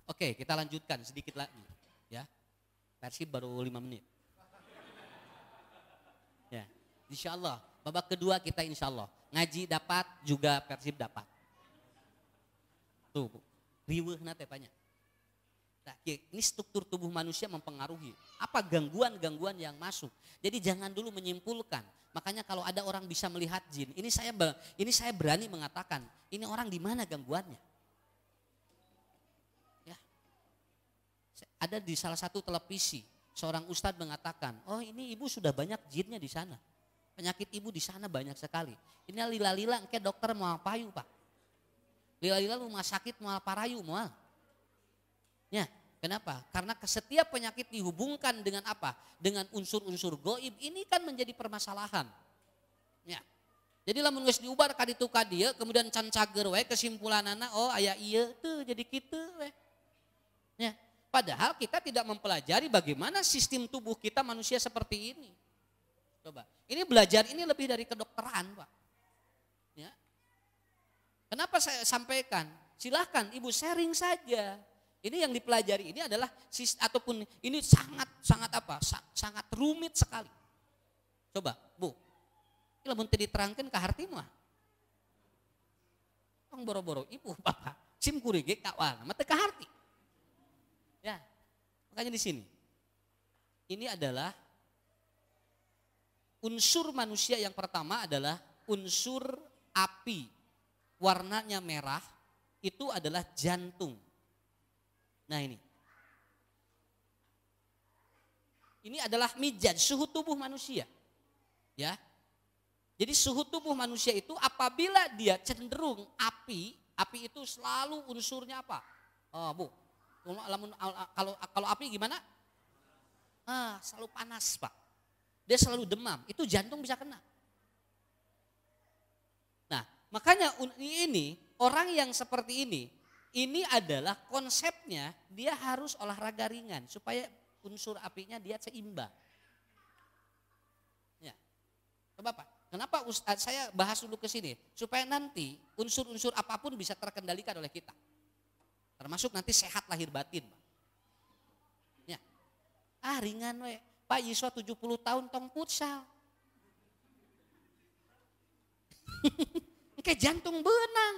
Oke, kita lanjutkan sedikit lagi, ya. Persib baru 5 menit. Ya. Insya Allah, babak kedua kita insya Allah. Ngaji dapat, juga Persib dapat. Tuh, riweuh nate banyak. Nah, ini struktur tubuh manusia mempengaruhi. Apa gangguan-gangguan yang masuk. Jadi jangan dulu menyimpulkan. Makanya kalau ada orang bisa melihat jin, ini saya berani mengatakan, ini orang di mana gangguannya. Ya. Ada di salah satu televisi, seorang ustadz mengatakan, oh ini ibu sudah banyak jinnya di sana. Penyakit ibu di sana banyak sekali. Ini lila-lila engke dokter mau payu, Pak. Lila-lila rumah sakit mau parayu mau. Ya, kenapa? Karena setiap penyakit dihubungkan dengan apa? Dengan unsur-unsur goib. Ini kan menjadi permasalahan. Ya. Jadi lamun geus diubar ka ditu ka dieu kemudian can cager we kesimpulanana oh aya ieu tuh jadi kitu we. Ya. Padahal kita tidak mempelajari bagaimana sistem tubuh kita manusia seperti ini. Coba, ini belajar ini lebih dari kedokteran, Pak. Ya. Kenapa saya sampaikan? Silahkan ibu sharing saja. Ini yang dipelajari ini adalah ataupun ini sangat rumit sekali. Coba, Bu. Ini lamun teu diterangkeun ka harti mah. Tong boro-boro ibu, Bapak. Sim kuring ge kawan, mah teu ka harti. Ya. Makanya di sini. Ini adalah unsur manusia yang pertama adalah unsur api. Warnanya merah itu adalah jantung. Nah ini. Ini adalah mizan, suhu tubuh manusia. Ya. Jadi suhu tubuh manusia itu apabila dia cenderung api itu selalu unsurnya apa? Oh, Bu. Kalau api gimana? Selalu panas, Pak. Dia selalu demam, itu jantung bisa kena. Nah, makanya ini orang yang seperti ini adalah konsepnya dia harus olahraga ringan supaya unsur apinya dia seimbang. Ya. Coba Pak, kenapa saya bahas dulu ke sini supaya nanti unsur-unsur apapun bisa terkendalikan oleh kita. Termasuk nanti sehat lahir batin, Pak. Ya. Ringan we. Pak Yiswa 70 tahun tong futsal. Kayak jantung benang.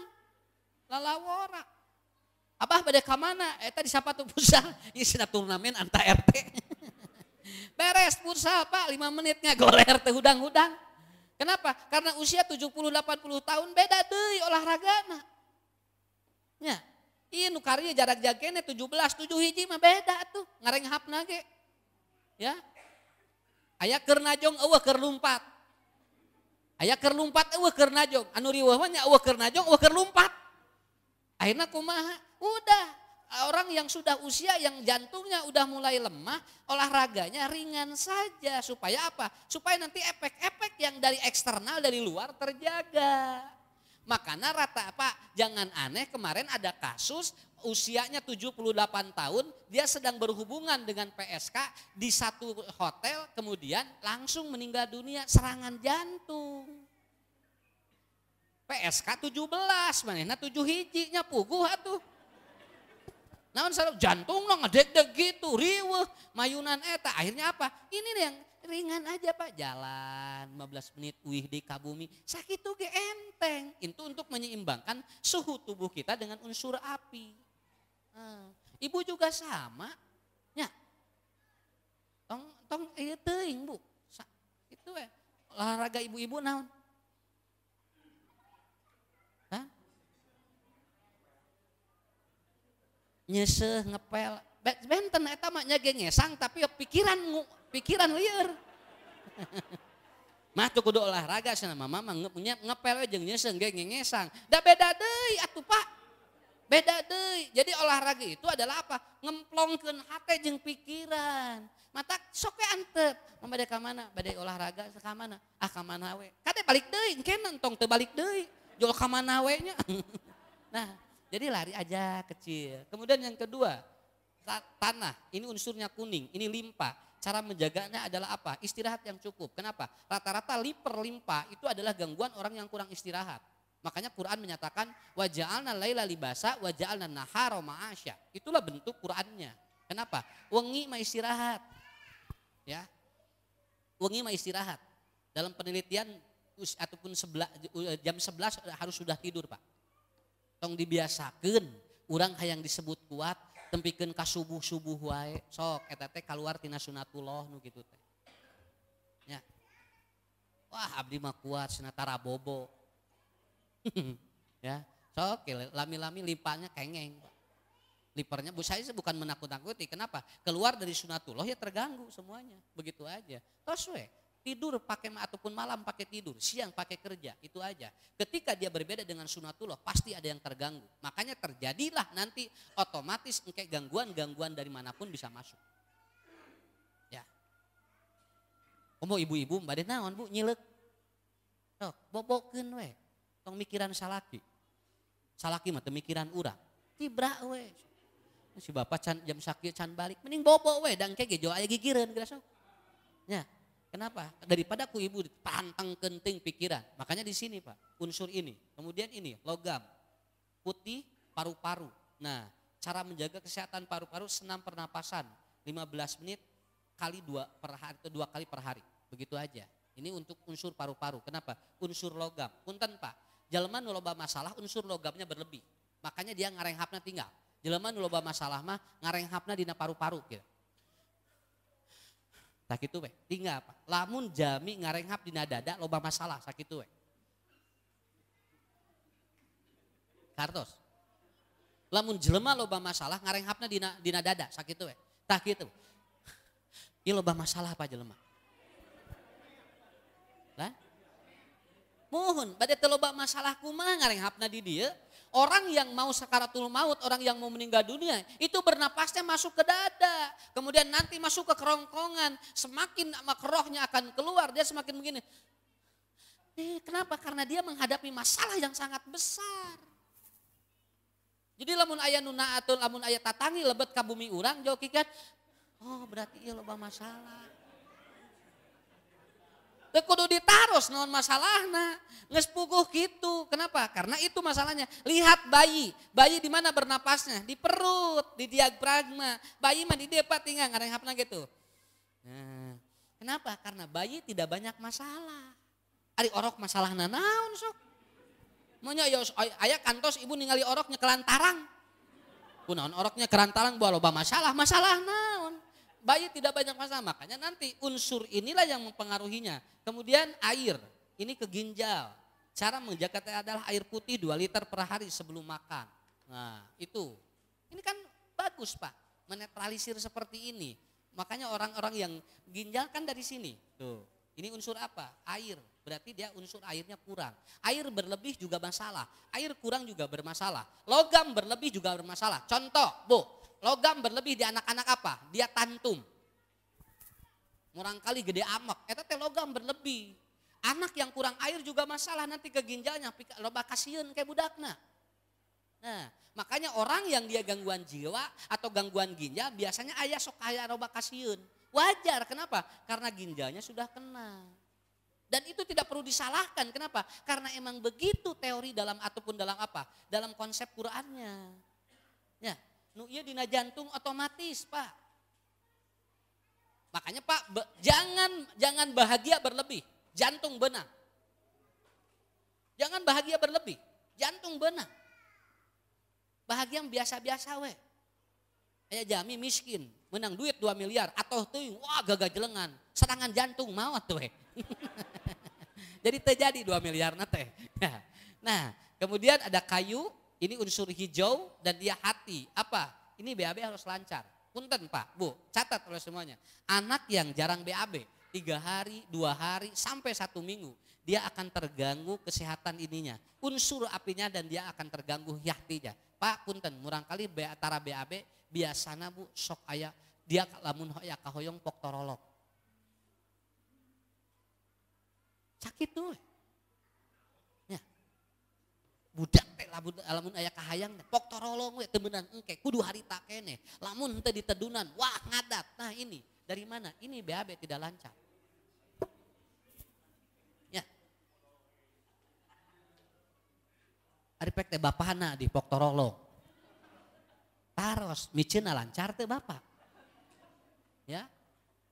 Lalawora. Abah bade ka mana? Eta di sapatu futsal. Ieu cenah turnamen anta RT. Beres futsal, Pak, 5 menitnya gol RT hudang-hudang. Kenapa? Karena usia 70-80 tahun beda deui olahragana. Ya. Ieu nu karya jarak jagene 17, 7 hiji mah beda tuh. Ngarenghapna ge. Ya. Aya keur najong eueuh keur lumpat. Aya keur lumpat eueuh keur najong. Anu riweuh mah nya eueuh keur najong eueuh keur lumpat. Akhirna kumaha? Udah orang yang sudah usia yang jantungnya udah mulai lemah, olahraganya ringan saja supaya apa? Supaya nanti efek-efek yang dari eksternal dari luar terjaga. Makanya rata Pak, jangan aneh kemarin ada kasus usianya 78 tahun, dia sedang berhubungan dengan PSK di satu hotel, kemudian langsung meninggal dunia serangan jantung. PSK 17, manehna 7 hijinya puguh atuh. Naon sareng jantung lo ngedeg-deg gitu, riweuh, mayunan eta. Akhirnya apa? Ini yang ringan aja Pak, jalan 15 menit wih di kabumi. Sakitu ge enteng. Itu untuk menyeimbangkan suhu tubuh kita dengan unsur api. Ibu juga sama. Ya. Tong ieu teuing, Bu. Itu olahraga ibu-ibu naon? Hah? Nyeseh ngepel. Benten eta mah nya ge ngesang tapi pikiran lieur. Mah tuh kudu olahraga cenah mama mah ngepel we jeung nyeseng ge ngesang. Da beda deui atuh Pak. Beda deui. Jadi olahraga itu adalah apa? Ngemplongkeun hate jeung pikiran. Mata sok we antep. Bade ka mana? Bade olahraga ka mana? Ah ka mana we? Kade balik deui, engkeun tong teu balik deui. Jol ka mana we nya. Nah, jadi lari aja kecil. Kemudian yang kedua, tanah. Ini unsurnya kuning, ini limpa. Cara menjaganya adalah apa? Istirahat yang cukup. Kenapa? Rata-rata limpa itu adalah gangguan orang yang kurang istirahat. Makanya Quran menyatakan wa ja'alna laila libasa wa ja'alna nahara ma'asya. Itulah bentuk Qur'annya. Kenapa? Wengi mah istirahat. Ya. Wengi mah istirahat. Dalam penelitian ataupun jam 11 harus sudah tidur, Pak. Tong dibiasakeun urang hayang disebut kuat tempikeun ka subuh-subuh wae. Sok eta teh kaluar tina sunatullah nu kitu teh. Ya. Wah, abdi mah kuat cenah tara bobo. Ya, sok lami-lami limpanya kengeng. Lipernya bu saya bukan menakut-nakuti. Kenapa? Keluar dari sunatullah ya terganggu semuanya. Begitu aja. Terus we, tidur pakai ataupun malam pakai tidur, siang pakai kerja, itu aja. Ketika dia berbeda dengan sunatullah pasti ada yang terganggu. Makanya terjadilah nanti otomatis kayak gangguan-gangguan dari manapun bisa masuk. Ya. Komo ibu-ibu mbade naon Bu nyilek. Sok bobokeun we. Tong mikiran salaki. Salaki mah teu mikiran urang. Tibra we. Si bapak can jam sakit can balik mending bobo we dangke ge jo aya gigireun geura sok. Ya. Kenapa? Daripada ku ibu pantang kenting pikiran. Makanya di sini Pak, unsur ini. Kemudian ini logam. Putih paru-paru. Nah, cara menjaga kesehatan paru-paru senam pernapasan 15 menit kali 2 kali per hari. Begitu aja. Ini untuk unsur paru-paru. Kenapa? Unsur logam. Punten Pak, jelema nu loba masalah unsur logamnya berlebih. Makanya dia ngarenghapna tinggal. Jelema nu loba masalah mah ngarenghapna dina paru-paru gitu. Sakitu we, tinggal Pak. Lamun jami ngarenghap dina dada loba masalah sakitu we. Kartos. Lamun jelema loba masalah ngarenghapna dina dada sakitu we. Tah kitu. Ieu loba masalah apa jelema? Lah? Mohon, bade teu loba masalah kumaha ngarenghapna di dieu. Orang yang mau sakaratul maut, orang yang mau meninggal dunia, itu bernapasnya masuk ke dada. Kemudian nanti masuk ke kerongkongan, semakin rohnya akan keluar, dia semakin begini. Kenapa? Karena dia menghadapi masalah yang sangat besar. Jadi lamun aya nuna atau lamun aya tatangi lebet ka bumi urang, jokikan, oh berarti ieu loba masalah. Teu kudu ditaros naon masalahna. Geus puguh kitu. Kenapa? Karena itu masalahnya. Lihat bayi. Bayi di mana bernapasnya? Di perut, di diafragma. Bayi mah di dieu Pak tinggal ngarenghapna gitu. Nah, kenapa? Karena bayi tidak banyak masalah. Ari orok masalahna naon sok? Monya aya kantos ibu ningali oroknya kelantarang. Kunaon oroknya kelantarang bawa loba masalah. Masalah naon? Bayi tidak banyak masalah, makanya nanti unsur inilah yang mempengaruhinya. Kemudian air, ini ke ginjal. Cara menjaga adalah air putih 2 liter per hari sebelum makan. Nah itu, ini kan bagus Pak, menetralisir seperti ini. Makanya orang-orang yang ginjal kan dari sini. Tuh, ini unsur apa? Air, berarti dia unsur airnya kurang. Air berlebih juga masalah, air kurang juga bermasalah. Logam berlebih juga bermasalah. Contoh, Bu. Logam berlebih di anak-anak apa? Dia tantum. Murangkali gede amak. Eta teh logam berlebih. Anak yang kurang air juga masalah nanti ke ginjalnya. Loba kasieun kayak budakna. Nah, makanya orang yang dia gangguan jiwa atau gangguan ginjal biasanya aya sok aya loba kasieun. Wajar, kenapa? Karena ginjalnya sudah kena. Dan itu tidak perlu disalahkan. Kenapa? Karena emang begitu teori dalam ataupun dalam apa? Dalam konsep Qur'annya. Ya. Nu ieu dina jantung otomatis Pak. Makanya Pak jangan bahagia berlebih, jantung benang. Jangan bahagia berlebih, jantung benang. Bahagia biasa-biasa we. Aya jami miskin, menang duit 2 miliar atau teuing wah gagajelengan, serangan jantung maot we. Jadi terjadi 2 miliar na teh. Nah, kemudian ada kayu. Ini unsur hijau dan dia hati. Apa? Ini BAB harus lancar. Punten Pak, Bu, catat oleh semuanya. Anak yang jarang BAB, 3 hari, 2 hari, sampai 1 minggu. Dia akan terganggu kesehatan ininya. Unsur apinya dan dia akan terganggu yahtinya. Pak punten, murang kali antara BAB biasana Bu sok aya dia lamun aya kahoyong poktorolog. Sakit tuh. Ya. Budak teh lamun aya kahayang poktorolog we teu meunang engke kudu harita keneh. Lamun teu ditedunan, wah ngadat. Nah ini dari mana? Ini BAB tidak lancar. Ya. Ari pek teh bapana di poktorolog. Taros miceuna lancar teu Bapak. Ya.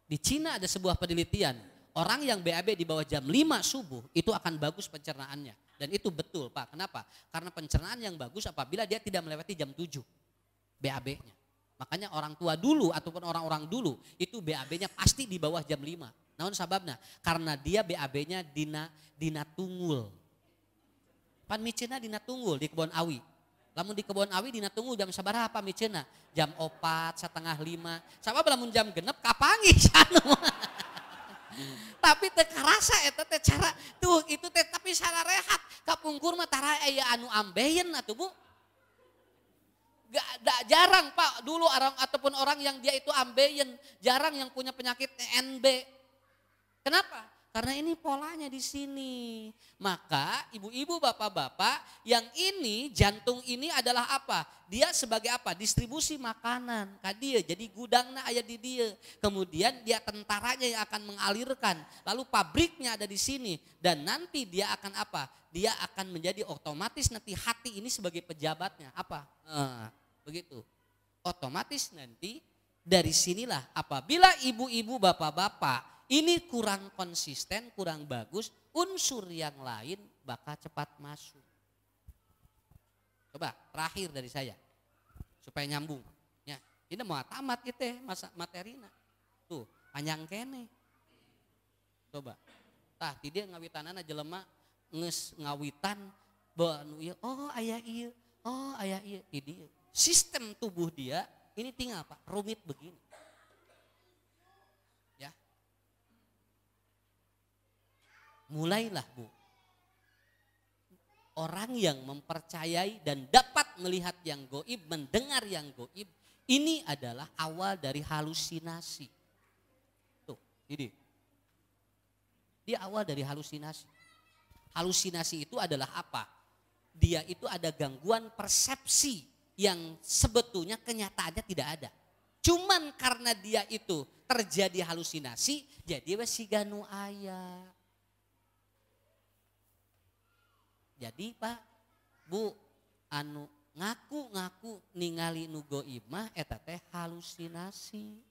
Di Cina ada sebuah penelitian, orang yang BAB di bawah jam 5 subuh itu akan bagus pencernaannya. Dan itu betul Pak, kenapa? Karena pencernaan yang bagus apabila dia tidak melewati jam 7 BAB-nya. Makanya orang tua dulu ataupun orang-orang dulu itu BAB-nya pasti di bawah jam 5. Namun sababna? Karena dia BAB-nya dina tunggul. Pan micena dina tunggul di kebun awi. Lamun di kebun awi dina tunggul jam sabaraha micena? Jam 4, setengah 5. Sabab lamun jam genep kapangi sanu. Tapi teu karasa eta teh cara tuh itu teh tapi cara rehat kapungkur mah tara aya anu ambeien atuh Bu. Gak jarang Pak dulu orang ataupun orang yang dia itu ambeien, jarang yang punya penyakit TNB. Kenapa? Karena ini polanya di sini. Maka ibu-ibu bapak-bapak yang ini jantung ini adalah apa? Dia sebagai apa? Distribusi makanan. Kadia jadi gudangnya aya di dia. Kemudian dia tentaranya yang akan mengalirkan. Lalu pabriknya ada di sini. Dan nanti dia akan apa? Dia akan menjadi otomatis nanti hati ini sebagai pejabatnya. Apa? Begitu. Otomatis nanti dari sinilah apabila ibu-ibu bapak-bapak ini kurang konsisten, kurang bagus, unsur yang lain bakal cepat masuk. Coba terakhir dari saya, supaya nyambung. Ya, ini mau tamat gitu masa materina. Tuh, panjang kene. Coba, tah dia ngawitanana jelema nges ngawitan, oh ayah iya, dia. Sistem tubuh dia ini tinggal apa? Rumit begini. Mulailah Bu, orang yang mempercayai dan dapat melihat yang goib, mendengar yang goib, ini adalah awal dari halusinasi. Tuh, ini. Dia awal dari halusinasi. Halusinasi itu adalah apa? Dia itu ada gangguan persepsi yang sebetulnya kenyataannya tidak ada. Cuman karena dia itu terjadi halusinasi, jadi wesiganu aya. Jadi Pak, Bu, anu ngaku ningali nu goib mah eta teh halusinasi.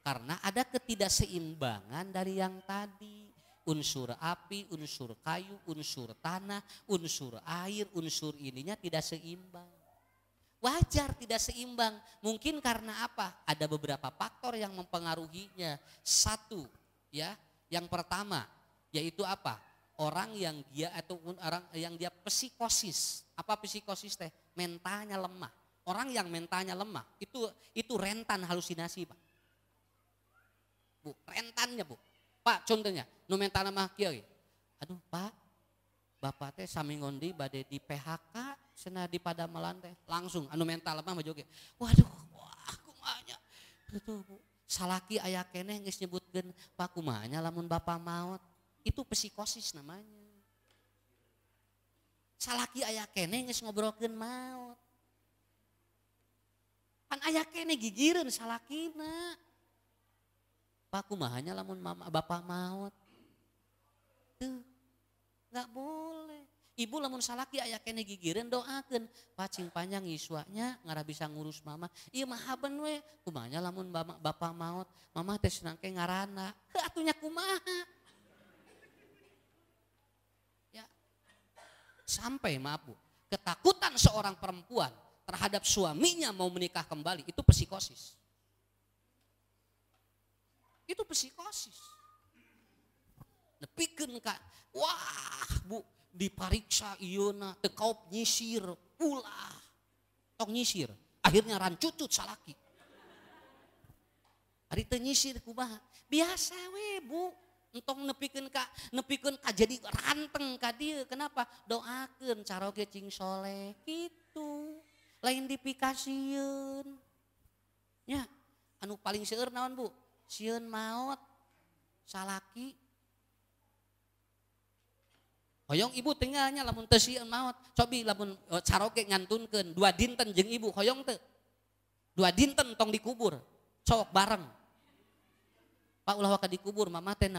Karena ada ketidakseimbangan dari yang tadi. Unsur api, unsur kayu, unsur tanah, unsur air, unsur ininya tidak seimbang. Wajar tidak seimbang. Mungkin karena apa? Ada beberapa faktor yang mempengaruhinya. Satu, ya, yang pertama yaitu apa? Orang yang dia ataupun orang yang dia psikosis. Apa psikosis teh? Mentalnya lemah. Orang yang mentalnya lemah itu rentan halusinasi Pak. Bu, rentannya Bu. Pak contohnya, nu mentalna mah kieu. Aduh Pak, Bapak teh sami ngondi bade di PHK cenah di Padamelan teh. Langsung anu mental lemah mah joget. Waduh, wah kumanya. Tuh Bu, salaki aya keneh geus nyebutkeun Pak kumanya lamun Bapak maot. Itu psikosis namanya. Salaki aya keneh geus ngobrolkeun maot. Pan aya keneh gigireun salakina. Pak kumahanya lamun mama bapak maot. Tuh. Enggak boleh. Ibu lamun salaki aya keneh gigireun doakeun, pacing panjang iswanya ngara bisa ngurus mama. Ieu mah haben we. Kumahanya lamun bapak maot, mama teh senang ke ngarana. Heuh atunya kumaha? Sampai maaf Bu, ketakutan seorang perempuan terhadap suaminya mau menikah kembali itu psikosis. Itu psikosis. Nepikeun ka, wah Bu, dipariksa ieuna teu kaop nyisir, ulah. Tok nyisir, akhirnya rancucut salaki. Ari teu nyisir kumaha? Biasa we Bu. Entong nepikeun ka jadi ranteng ka dieu. Kenapa? Doakeun caroge cing soleh kitu. Lain dipikasieun. Ya, anu paling seueur naon Bu? Sieun maot. Salaki. Hoyong ibu tinggalnya lamun teu sieun maot. Cobi lamun caroge ngantunkeun 2 dinten jeung ibu hoyong teu? 2 dinten tong dikubur. Sok bareng. Pak ulah waka dikubur, mama teh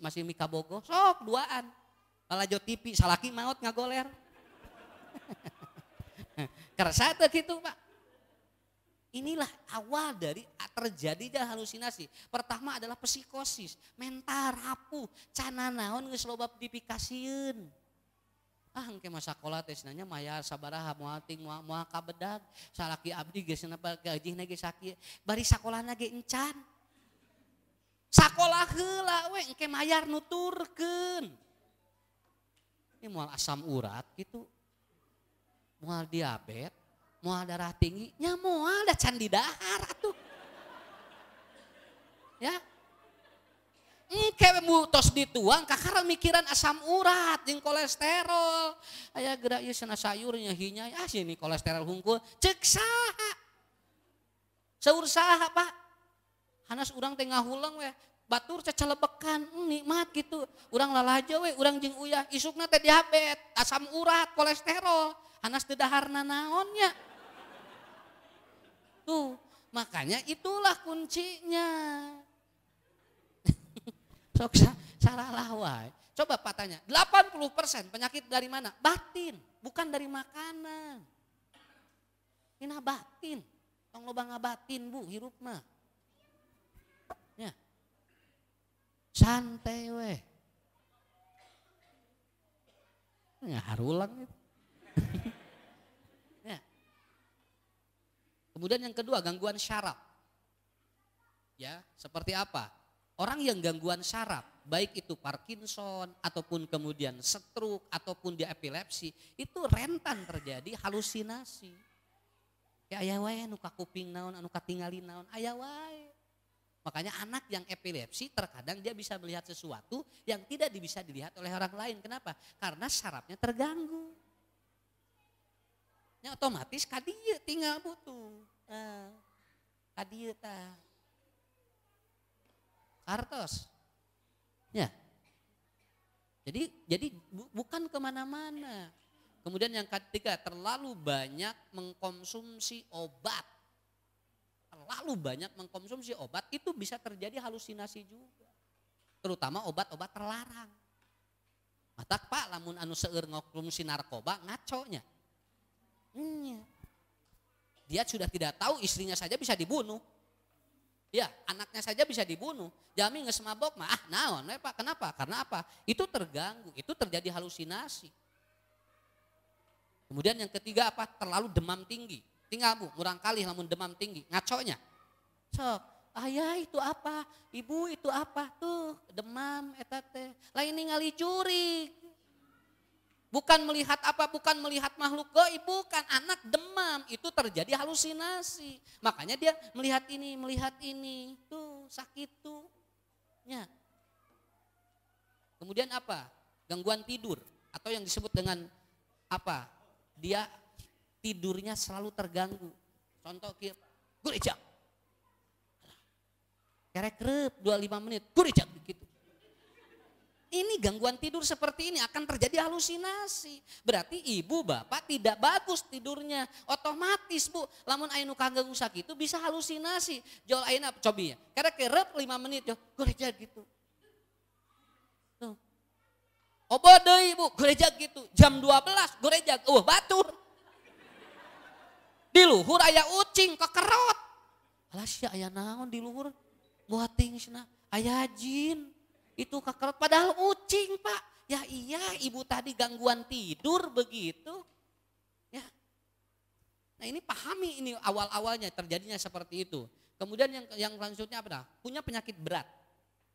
masih mika bogo, sok 2an. Lalajo TV, salaki maot ngagoler. Kerasa teh gitu Pak. Inilah awal dari terjadinya halusinasi. Pertama adalah psikosis, mental rapuh, cana naon geus loba dipikasieun. Engke masa sekolah teh nanya maya sabaraha moal ting moal kabedag, salaki abdi geus napa gajihna ge sakieu, bari sakolahna ge encan. Sakola heula we engke mayar nuturkeun. Ini moal asam urat gitu. Moal diabetes, moal darah tinggi, nya moal da can di dahar atuh. Ya. Engke tos dituang kakara mikiran asam urat jeung kolesterol. Aya geura ieu cenah sayurnya hinya, sini kolesterol hungkul, ceuk saha? Saur saha Pak? Hanas urang teh ngahulang we, batur cecelebekan, nikmat gitu. Urang lalajo we, urang jeung uyah, isukna teh diabetes, asam urat, kolesterol. Hanas teu daharna naonnya. Tuh, makanya itulah kuncinya. Sok saralah wae. Coba Pak tanya, 80% penyakit dari mana? Batin, bukan dari makanan. Ini batin. Tong loba ngabatin Bu, hirup mah. Ya. Santai we. Harulang gitu. Ya. Kemudian yang kedua gangguan syaraf. Ya, seperti apa? Orang yang gangguan syaraf, baik itu Parkinson ataupun kemudian stroke ataupun dia epilepsi, itu rentan terjadi halusinasi. Ya aya wae anu ka kuping naon, anu katingali naon, aya wae. Makanya anak yang epilepsi terkadang dia bisa melihat sesuatu yang tidak bisa dilihat oleh orang lain. Kenapa? Karena sarafnya terganggu. Ya otomatis kadieu tinggal butuh. Kadieu tah. Kartos. Ya. Jadi bukan kemana-mana. Kemudian yang ketiga, terlalu banyak mengkonsumsi obat. Terlalu banyak mengkonsumsi obat itu bisa terjadi halusinasi juga. Terutama obat-obat terlarang. Matak Pak lamun anu seueur ngonsumsi narkoba ngaconya. Dia sudah tidak tahu istrinya saja bisa dibunuh. Ya, anaknya saja bisa dibunuh. Jami geus mabok mah naon we Pak? Kenapa? Karena apa? Itu terganggu, itu terjadi halusinasi. Kemudian yang ketiga apa? Terlalu demam tinggi. Tinggal Bu, murang kali lamun demam tinggi, ngaconya. Sok, ayah itu apa? Ibu itu apa? Tuh, demam eta teh. Lain ningali jurig. Bukan melihat apa? Bukan melihat makhluk gaib, bukan anak demam. Itu terjadi halusinasi. Makanya dia melihat ini. Tuh, sakit tuh. Ya. Kemudian apa? Gangguan tidur atau yang disebut dengan apa? Dia tidurnya selalu terganggu. Contoh kieu, gurijak. Kerek reup 25 menit, gurijak gitu. Ini gangguan tidur seperti ini akan terjadi halusinasi. Berarti ibu bapak tidak bagus tidurnya. Otomatis Bu, lamun aya nu kaganggu sakitu bisa halusinasi. Jol ayeuna cobi ya. Kerek reup 5 menit yo, gurijak gitu. Tuh. Obo deui Bu, gurijak gitu. Jam 12 gurijak, batur. Di luhur aya ucing kekerot. Alah sia aya naon di luhur? Buating cenah, aya jin. Itu kekerot padahal ucing Pak. Ya iya ibu tadi gangguan tidur begitu. Ya. Nah ini pahami ini awal-awalnya terjadinya seperti itu. Kemudian yang selanjutnya apa? Punya penyakit berat.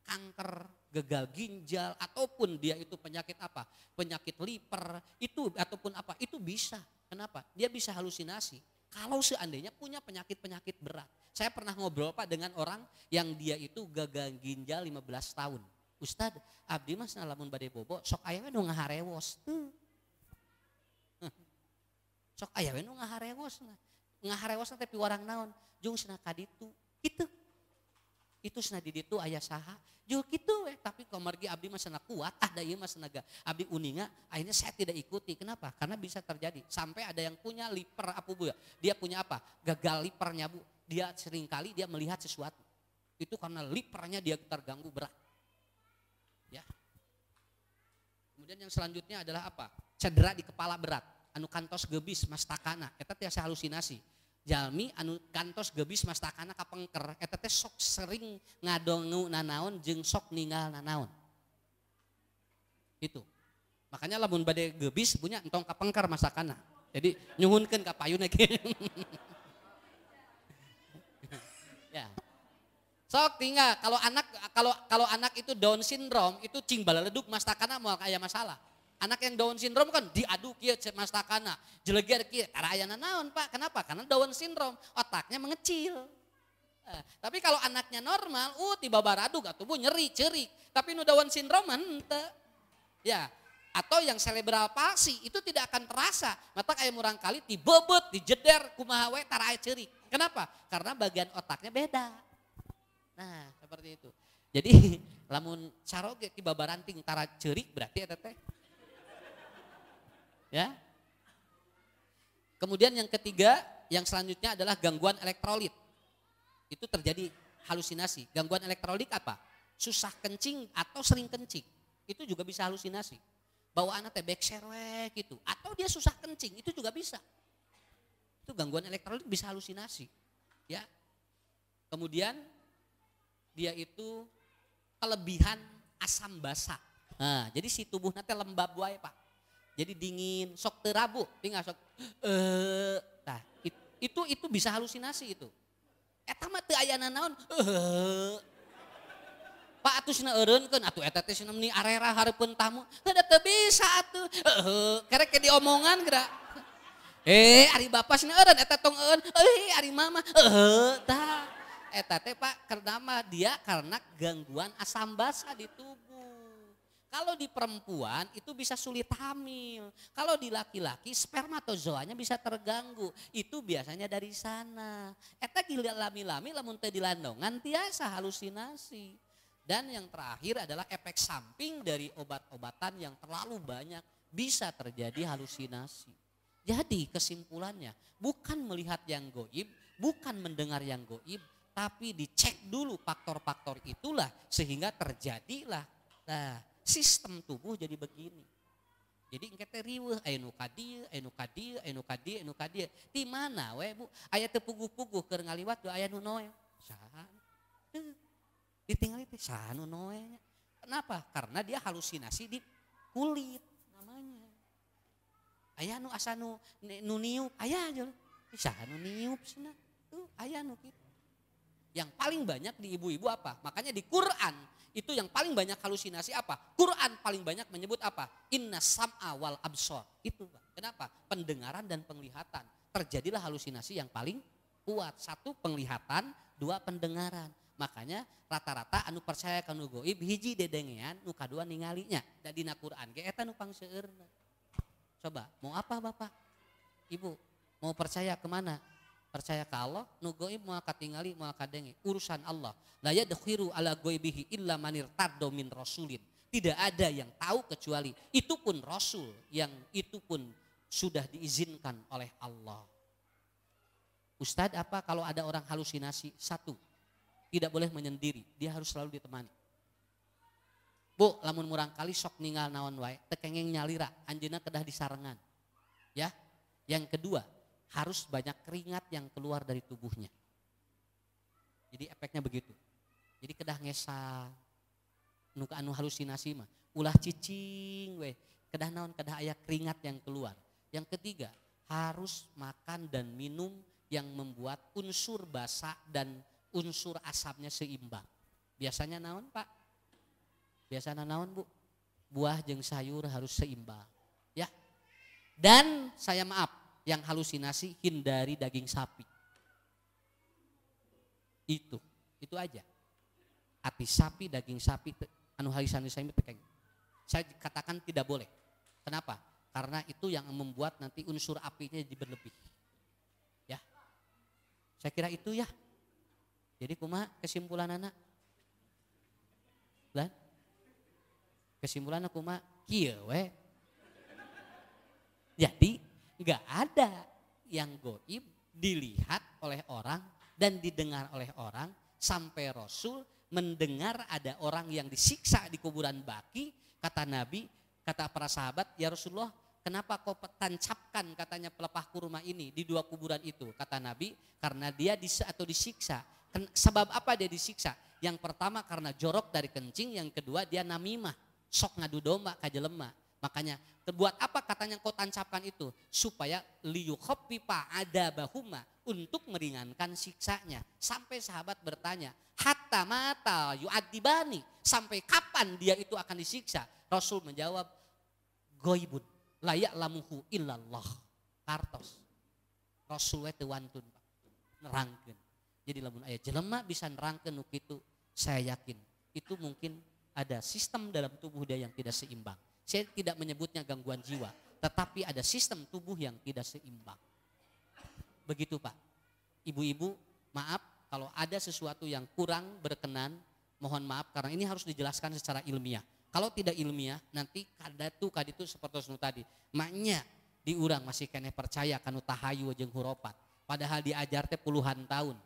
Kanker, gagal ginjal ataupun dia itu penyakit apa? Penyakit liver itu ataupun apa? Itu bisa. Kenapa? Dia bisa halusinasi. kalau seandainya punya penyakit-penyakit berat. Saya pernah ngobrol Pak dengan orang yang dia itu gagal ginjal 15 tahun. Ustad, abdi mas lamun bade bobo sok aya we nu ngaharewos. Sok aya we nu ngaharewos. Ngaharewos teh piwarang naon? Jung cenah kaditu. Kitu. Itu cenah di ditu aya saha? Jul kitu we, tapi komargi abdi mah cenah kuat, da ieu mah cenah abdi uninga, akhirnya saya tidak ikuti. Kenapa? Karena bisa terjadi. Sampai ada yang punya liver apa Bu ya? Dia punya apa? Gagal livernya Bu. Dia seringkali dia melihat sesuatu. Itu karena livernya dia terganggu berat. Ya. Kemudian yang selanjutnya adalah apa? Cedera di kepala berat. Anu kantos gebis mastakana. Eta tiasa halusinasi. Jalmi anu kantos gebis mastakana kapengker. Eta teh sok sering ngadongu nanaon jeung sok ninggal nanaon. Itu. Makanya lamun bade gebis punya entong kapengker mastakana. Jadi nyuhunkeun ka payuna ge. Ya. Sok tinggal kalau anak itu Down syndrome itu cing balaledug mastakana moal aya masalah. Anak yang Down syndrome kan diadu kieu mastakana, jeleger kieu, tara aya naon Pak. Kenapa? Karena Down syndrome, otaknya mengecil. Tapi kalau anaknya normal, tiba baradug atuh Bu nyeri, ceurik. Tapi nu Down syndrome henteu. Ya, atau yang cerebral palsy itu tidak akan terasa. Mata aya murang kali dibebet, dijeder kumaha we tara aya ceurik. Kenapa? Karena bagian otaknya beda. Nah, seperti itu. Jadi lamun caroge tiba baranting tara ceurik berarti eta teh. Ya. Kemudian yang ketiga, yang selanjutnya adalah gangguan elektrolit. Itu terjadi halusinasi. Gangguan elektrolit apa? Susah kencing atau sering kencing. Itu juga bisa halusinasi. Bawaan teh bekser we gitu. Atau dia susah kencing, itu juga bisa. Itu gangguan elektrolit bisa halusinasi. Ya. Kemudian dia itu kelebihan asam basa. Nah, jadi si tubuh nanti lembab wae Pak. Jadi dingin, sok terabu, tinggal sok. Nah, itu bisa halusinasi itu. Eta mah teu aya nanaon. Pak atuh cenah eureunkeun atuh eta teh cenah meni arera hareupeun tamu. Heuh teu bisa atuh. Kerek ke diomongan geura. Ari bapak cenah eureun eta tong eueun. Ari mama. Tah. Eta teh Pak karena dia karena gangguan asam basa di tubuh. Kalau di perempuan itu bisa sulit hamil. Kalau di laki-laki spermatozoanya bisa terganggu. Itu biasanya dari sana. Eta gila lami-lami lamun teu dilandongan tiasa halusinasi. Dan yang terakhir adalah efek samping dari obat-obatan yang terlalu banyak bisa terjadi halusinasi. Jadi kesimpulannya bukan melihat yang goib, bukan mendengar yang goib, tapi dicek dulu faktor-faktor itulah sehingga terjadilah sistem tubuh jadi begini. Jadi engke teh riweuh aya nu ka dieu, aya nu ka dieu, aya nu ka dieu, aya nu ka dieu. Di mana we Bu? Aya teu puguh-puguh keur ngaliwat do aya nu noe. Saha? Ditinggali teh saha nu noe. Kenapa? Karena dia halusinasi di kulit namanya. Aya nu asa nu niup, aya aja. Saha nu niup cenah. Tuh aya nu kitu. Yang paling banyak di ibu-ibu apa? Makanya di Quran itu yang paling banyak halusinasi apa? Quran paling banyak menyebut apa? Inna sam'a wal absor. Itu Pak. Kenapa? Pendengaran dan penglihatan. Terjadilah halusinasi yang paling kuat. Satu penglihatan, dua pendengaran. Makanya rata-rata anu percaya kanu goib hiji dedengean, nu kadua ningalinya. Da dina Quran ge eta nu pangseueurna. Coba, mau apa Bapak? Ibu, mau percaya kemana? Percaya ke Allah, nu goib moal katingali moal kadenge urusan Allah. La yadkhiru ala goibihi illa manir taddo min rasulin. Tidak ada yang tahu kecuali itu pun rasul yang itu pun sudah diizinkan oleh Allah. Ustadz apa kalau ada orang halusinasi? Satu, tidak boleh menyendiri, dia harus selalu ditemani. Bu, lamun murang kali sok ninggal naon wae, teu kenging nyalira, anjeunna kedah disarengan. Ya. Yang kedua, harus banyak keringat yang keluar dari tubuhnya. Jadi efeknya begitu. Jadi kedah ngesa, anu halusinasi mah, ulah cicing we, kedah naon kedah aya keringat yang keluar. Yang ketiga, harus makan dan minum yang membuat unsur basa dan unsur asamnya seimbang. Biasanya naon Pak? Biasanya naon Bu? Buah jeung sayur harus seimbang. Ya. Dan saya maaf, yang halusinasi hindari daging sapi. Itu aja. Hati sapi, daging sapi, anu halusinasi tekeng. Saya katakan tidak boleh. Kenapa? Karena itu yang membuat nanti unsur apinya jadi berlebih. Ya. Saya kira itu ya. Jadi kumaha kesimpulan anak? Lan? Kesimpulan kumaha? Kieu we. Jadi enggak ada yang goib dilihat oleh orang dan didengar oleh orang sampai Rasul mendengar ada orang yang disiksa di kuburan Baqi. Kata Nabi, kata para sahabat, ya Rasulullah, kenapa kau tancapkan katanya pelepah kurma ini di dua kuburan itu? Kata Nabi, karena dia disiksa. Sebab apa dia disiksa? Yang pertama karena jorok dari kencing, yang kedua dia namimah, sok ngadu domba ka jelema. Makanya buat apa katanya kau tancapkan itu? Supaya liyukhaffifa adabahuma, untuk meringankan siksanya. Sampai sahabat bertanya, hatta mata yu'adzibani, sampai kapan dia itu akan disiksa? Rasul menjawab, goibun la ya'lamuhu illallah. Kartos. Rasul teu wantun Pak. Nerangkeun. Jadi lamun aya jelema bisa nerangkeun nu kitu, saya yakin itu mungkin ada sistem dalam tubuh dia yang tidak seimbang. Saya tidak menyebutnya gangguan jiwa, tetapi ada sistem tubuh yang tidak seimbang. Begitu Pak. Ibu-ibu, maaf kalau ada sesuatu yang kurang berkenan, mohon maaf karena ini harus dijelaskan secara ilmiah. Kalau tidak ilmiah, nanti kaditu seperti nu tadi. Maknya diurang masih kene percaya kanu tahayu jeung huropat. Padahal diajar teh puluhan tahun.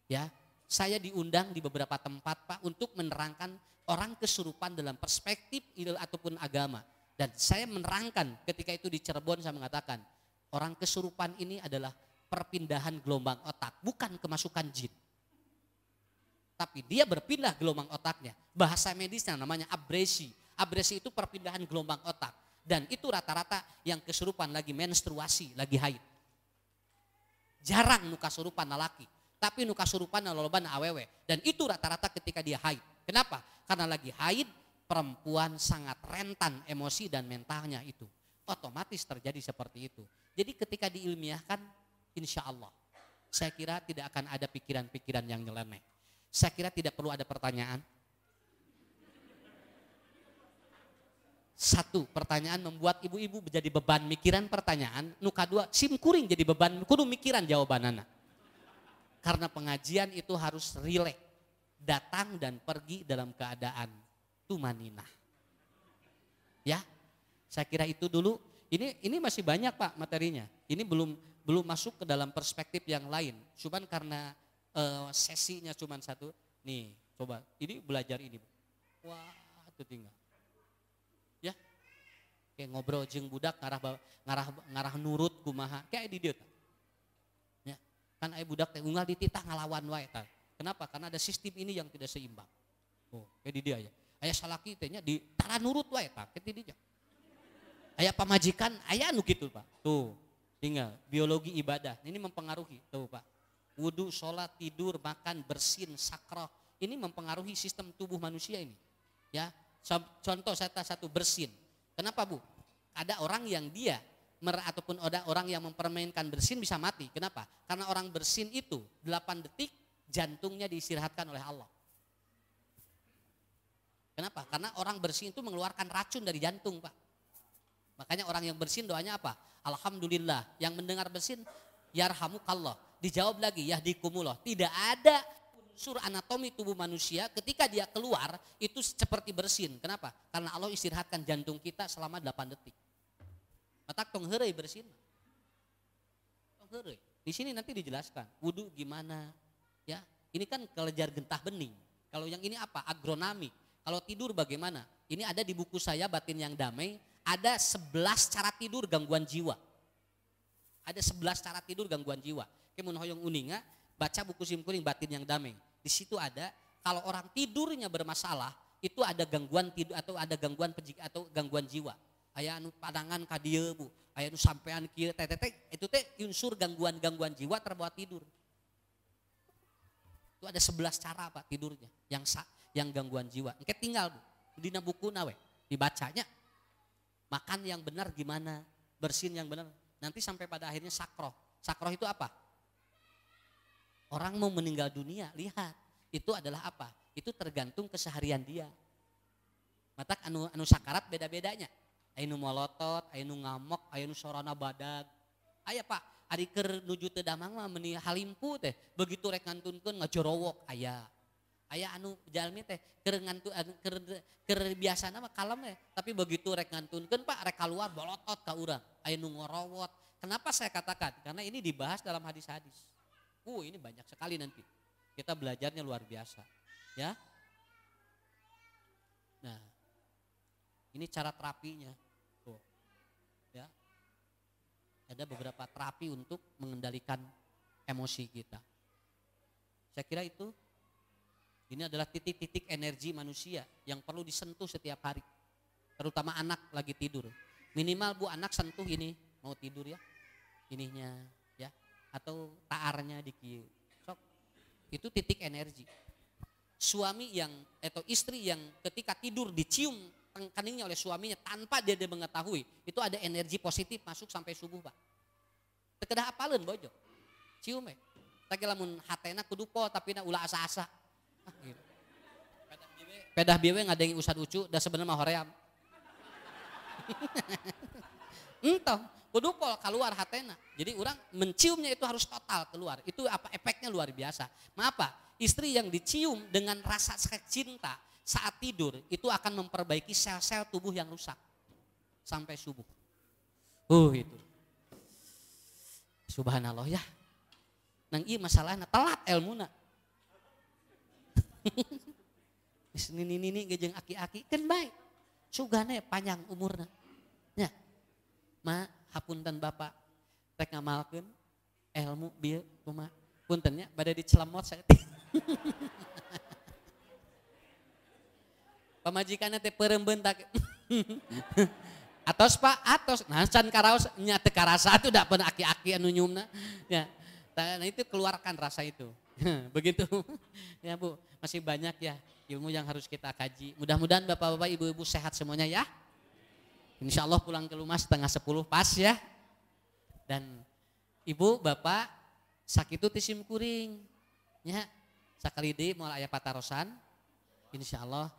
Ya, saya diundang di beberapa tempat Pak untuk menerangkan orang kesurupan dalam perspektif ataupun agama. Dan saya menerangkan ketika itu di Cirebon, saya mengatakan orang kesurupan ini adalah perpindahan gelombang otak, bukan kemasukan jin. Tapi dia berpindah gelombang otaknya. Bahasa medisnya namanya abresi. Abresi itu perpindahan gelombang otak. Dan itu rata-rata yang kesurupan lagi menstruasi, lagi haid. Jarang nu kasurupan laki. Tapi nu kasurupan lolobana awewe. Dan itu rata-rata ketika dia haid. Kenapa? Karena lagi haid, perempuan sangat rentan emosi dan mentalnya itu. Otomatis terjadi seperti itu. Jadi ketika diilmiahkan, insya Allah, saya kira tidak akan ada pikiran-pikiran yang nyeleneh. Saya kira tidak perlu ada pertanyaan. Satu, pertanyaan membuat ibu-ibu menjadi beban mikiran pertanyaan. Nuka dua, sim kuring jadi beban, kudu mikiran jawabanana. Karena pengajian itu harus rileks, datang dan pergi dalam keadaan tumaninah. Ya, saya kira itu dulu. Ini masih banyak Pak materinya. Ini belum masuk ke dalam perspektif yang lain. Cuman karena sesinya cuma satu. Nih, coba. Ini belajar ini. Wah, itu tinggal. Ya. Kayak ngobrol jeung budak ngarah nurut kumaha. Kayak di dieu. Ya. Kan aya budak teh unggal dititah ngalawan wae tah. Kenapa? Karena ada sistem ini yang tidak seimbang. Oh, kayak di dia ya. Aya salaki teh nya di tara nurut wae tah, kitu dia. Aya pamajikan, aya anu kitu Pak. Tuh. Tinggal biologi ibadah. Ini mempengaruhi, tuh Pak. Wudu, sholat, tidur, makan, bersin, sakroh. Ini mempengaruhi sistem tubuh manusia ini. Ya, contoh saya satu bersin. Kenapa Bu? Ada orang yang dia ataupun ada orang yang mempermainkan bersin bisa mati. Kenapa? Karena orang bersin itu 8 detik jantungnya diistirahatkan oleh Allah. Kenapa? Karena orang bersin itu mengeluarkan racun dari jantung Pak. Makanya orang yang bersin doanya apa? Alhamdulillah. Yang mendengar bersin, yarhamukallah. Dijawab lagi, yahdikumullah. Tidak ada unsur anatomi tubuh manusia ketika dia keluar itu seperti bersin. Kenapa? Karena Allah istirahatkan jantung kita selama 8 detik. Matak tong heureuy bersin. Tong heureuy. Di sini nanti dijelaskan wudu gimana. Ya, ini kan kelejar gentah bening. Kalau yang ini apa? Agronomi. Kalau tidur bagaimana? Ini ada di buku saya Batin yang Damai. Ada 11 cara tidur gangguan jiwa. Ada 11 cara tidur gangguan jiwa. Kemun hoyong uninga, baca buku sim kuring Batin yang Damai. Di situ ada kalau orang tidurnya bermasalah, itu ada gangguan tidur atau ada gangguan atau gangguan jiwa. Aya anu padangan ka dieu Bu, aya anu sampean kieu teh itu teh unsur gangguan jiwa terbawa tidur. Itu ada 11 cara Pak tidurnya yang gangguan jiwa. Engke tinggal Bu, dina bukuna we dibacanya. Makan yang benar gimana, bersin yang benar. Nanti sampai pada akhirnya sakroh. Sakroh itu apa? Orang mau meninggal dunia, lihat. Itu adalah apa? Itu tergantung keseharian dia. Matak anu sakarat beda-bedanya. Anu molotot, anu ngamok, anu sorana badag. Aya Pak, ari keur nuju teu damang mah meuni halimpu teh. Begitu rek ngantunkeun ngajorowok aya. Aya anu jalmi teh keur keur biasana mah kalem teh, tapi begitu rek ngantunkeun Pak rek kaluar bolotot ka urang. Aya nu ngorowot. Kenapa saya katakan? Karena ini dibahas dalam hadis-hadis. Ini banyak sekali nanti. Kita belajarnya luar biasa, ya. Nah, ini cara terapinya. Tuh. Ya. Ada beberapa terapi untuk mengendalikan emosi kita. Saya kira itu ini adalah titik-titik energi manusia yang perlu disentuh setiap hari. Terutama anak lagi tidur. Minimal Bu anak sentuh ini mau tidur ya. Ininya ya atau taarnya dikieu. Sok. Itu titik energi. Suami yang atau istri yang ketika tidur dicium keningnya oleh suaminya tanpa dia mengetahui, itu ada energi positif masuk sampai subuh Pak. Teu kedah apaleun bojo. Cium tak lamun hatena kudu po tapi na ulah asa-asa. Gitu. Pedah bieu ngadeng usad ucu da sebenarnya mah hoream. Entah, kudu pol keluar hatena. Jadi orang menciumnya itu harus total keluar. Itu apa efeknya luar biasa. Apa? Istri yang dicium dengan rasa cinta saat tidur itu akan memperbaiki sel-sel tubuh yang rusak sampai subuh. Itu. Subhanallah ya. Nang ieu masalahna telat ilmuna. Nini gejeng aki-aki kan baik. Sugana panjang umurna. Ya. Ma hapunten Bapak rek ngamalkeun ilmu bieu kumaha. Punten nya bade dicelemot saeutik. Pamajikanna teh peurembeun tak. Atos Pak, atos. Nah can karaos nya teu karasa atuh da pun aki-aki anu nyiumna. Ya. Nah itu keluarkan rasa itu. Begitu. Ya Bu, masih banyak ya ilmu yang harus kita kaji. Mudah-mudahan Bapak-bapak, Ibu-ibu sehat semuanya ya. Insya Allah pulang ke rumah 9:30 pas ya. Dan Ibu, Bapak, sakitu tisim kuring. Ya, sakali deui moal aya patarosan. Insya Allah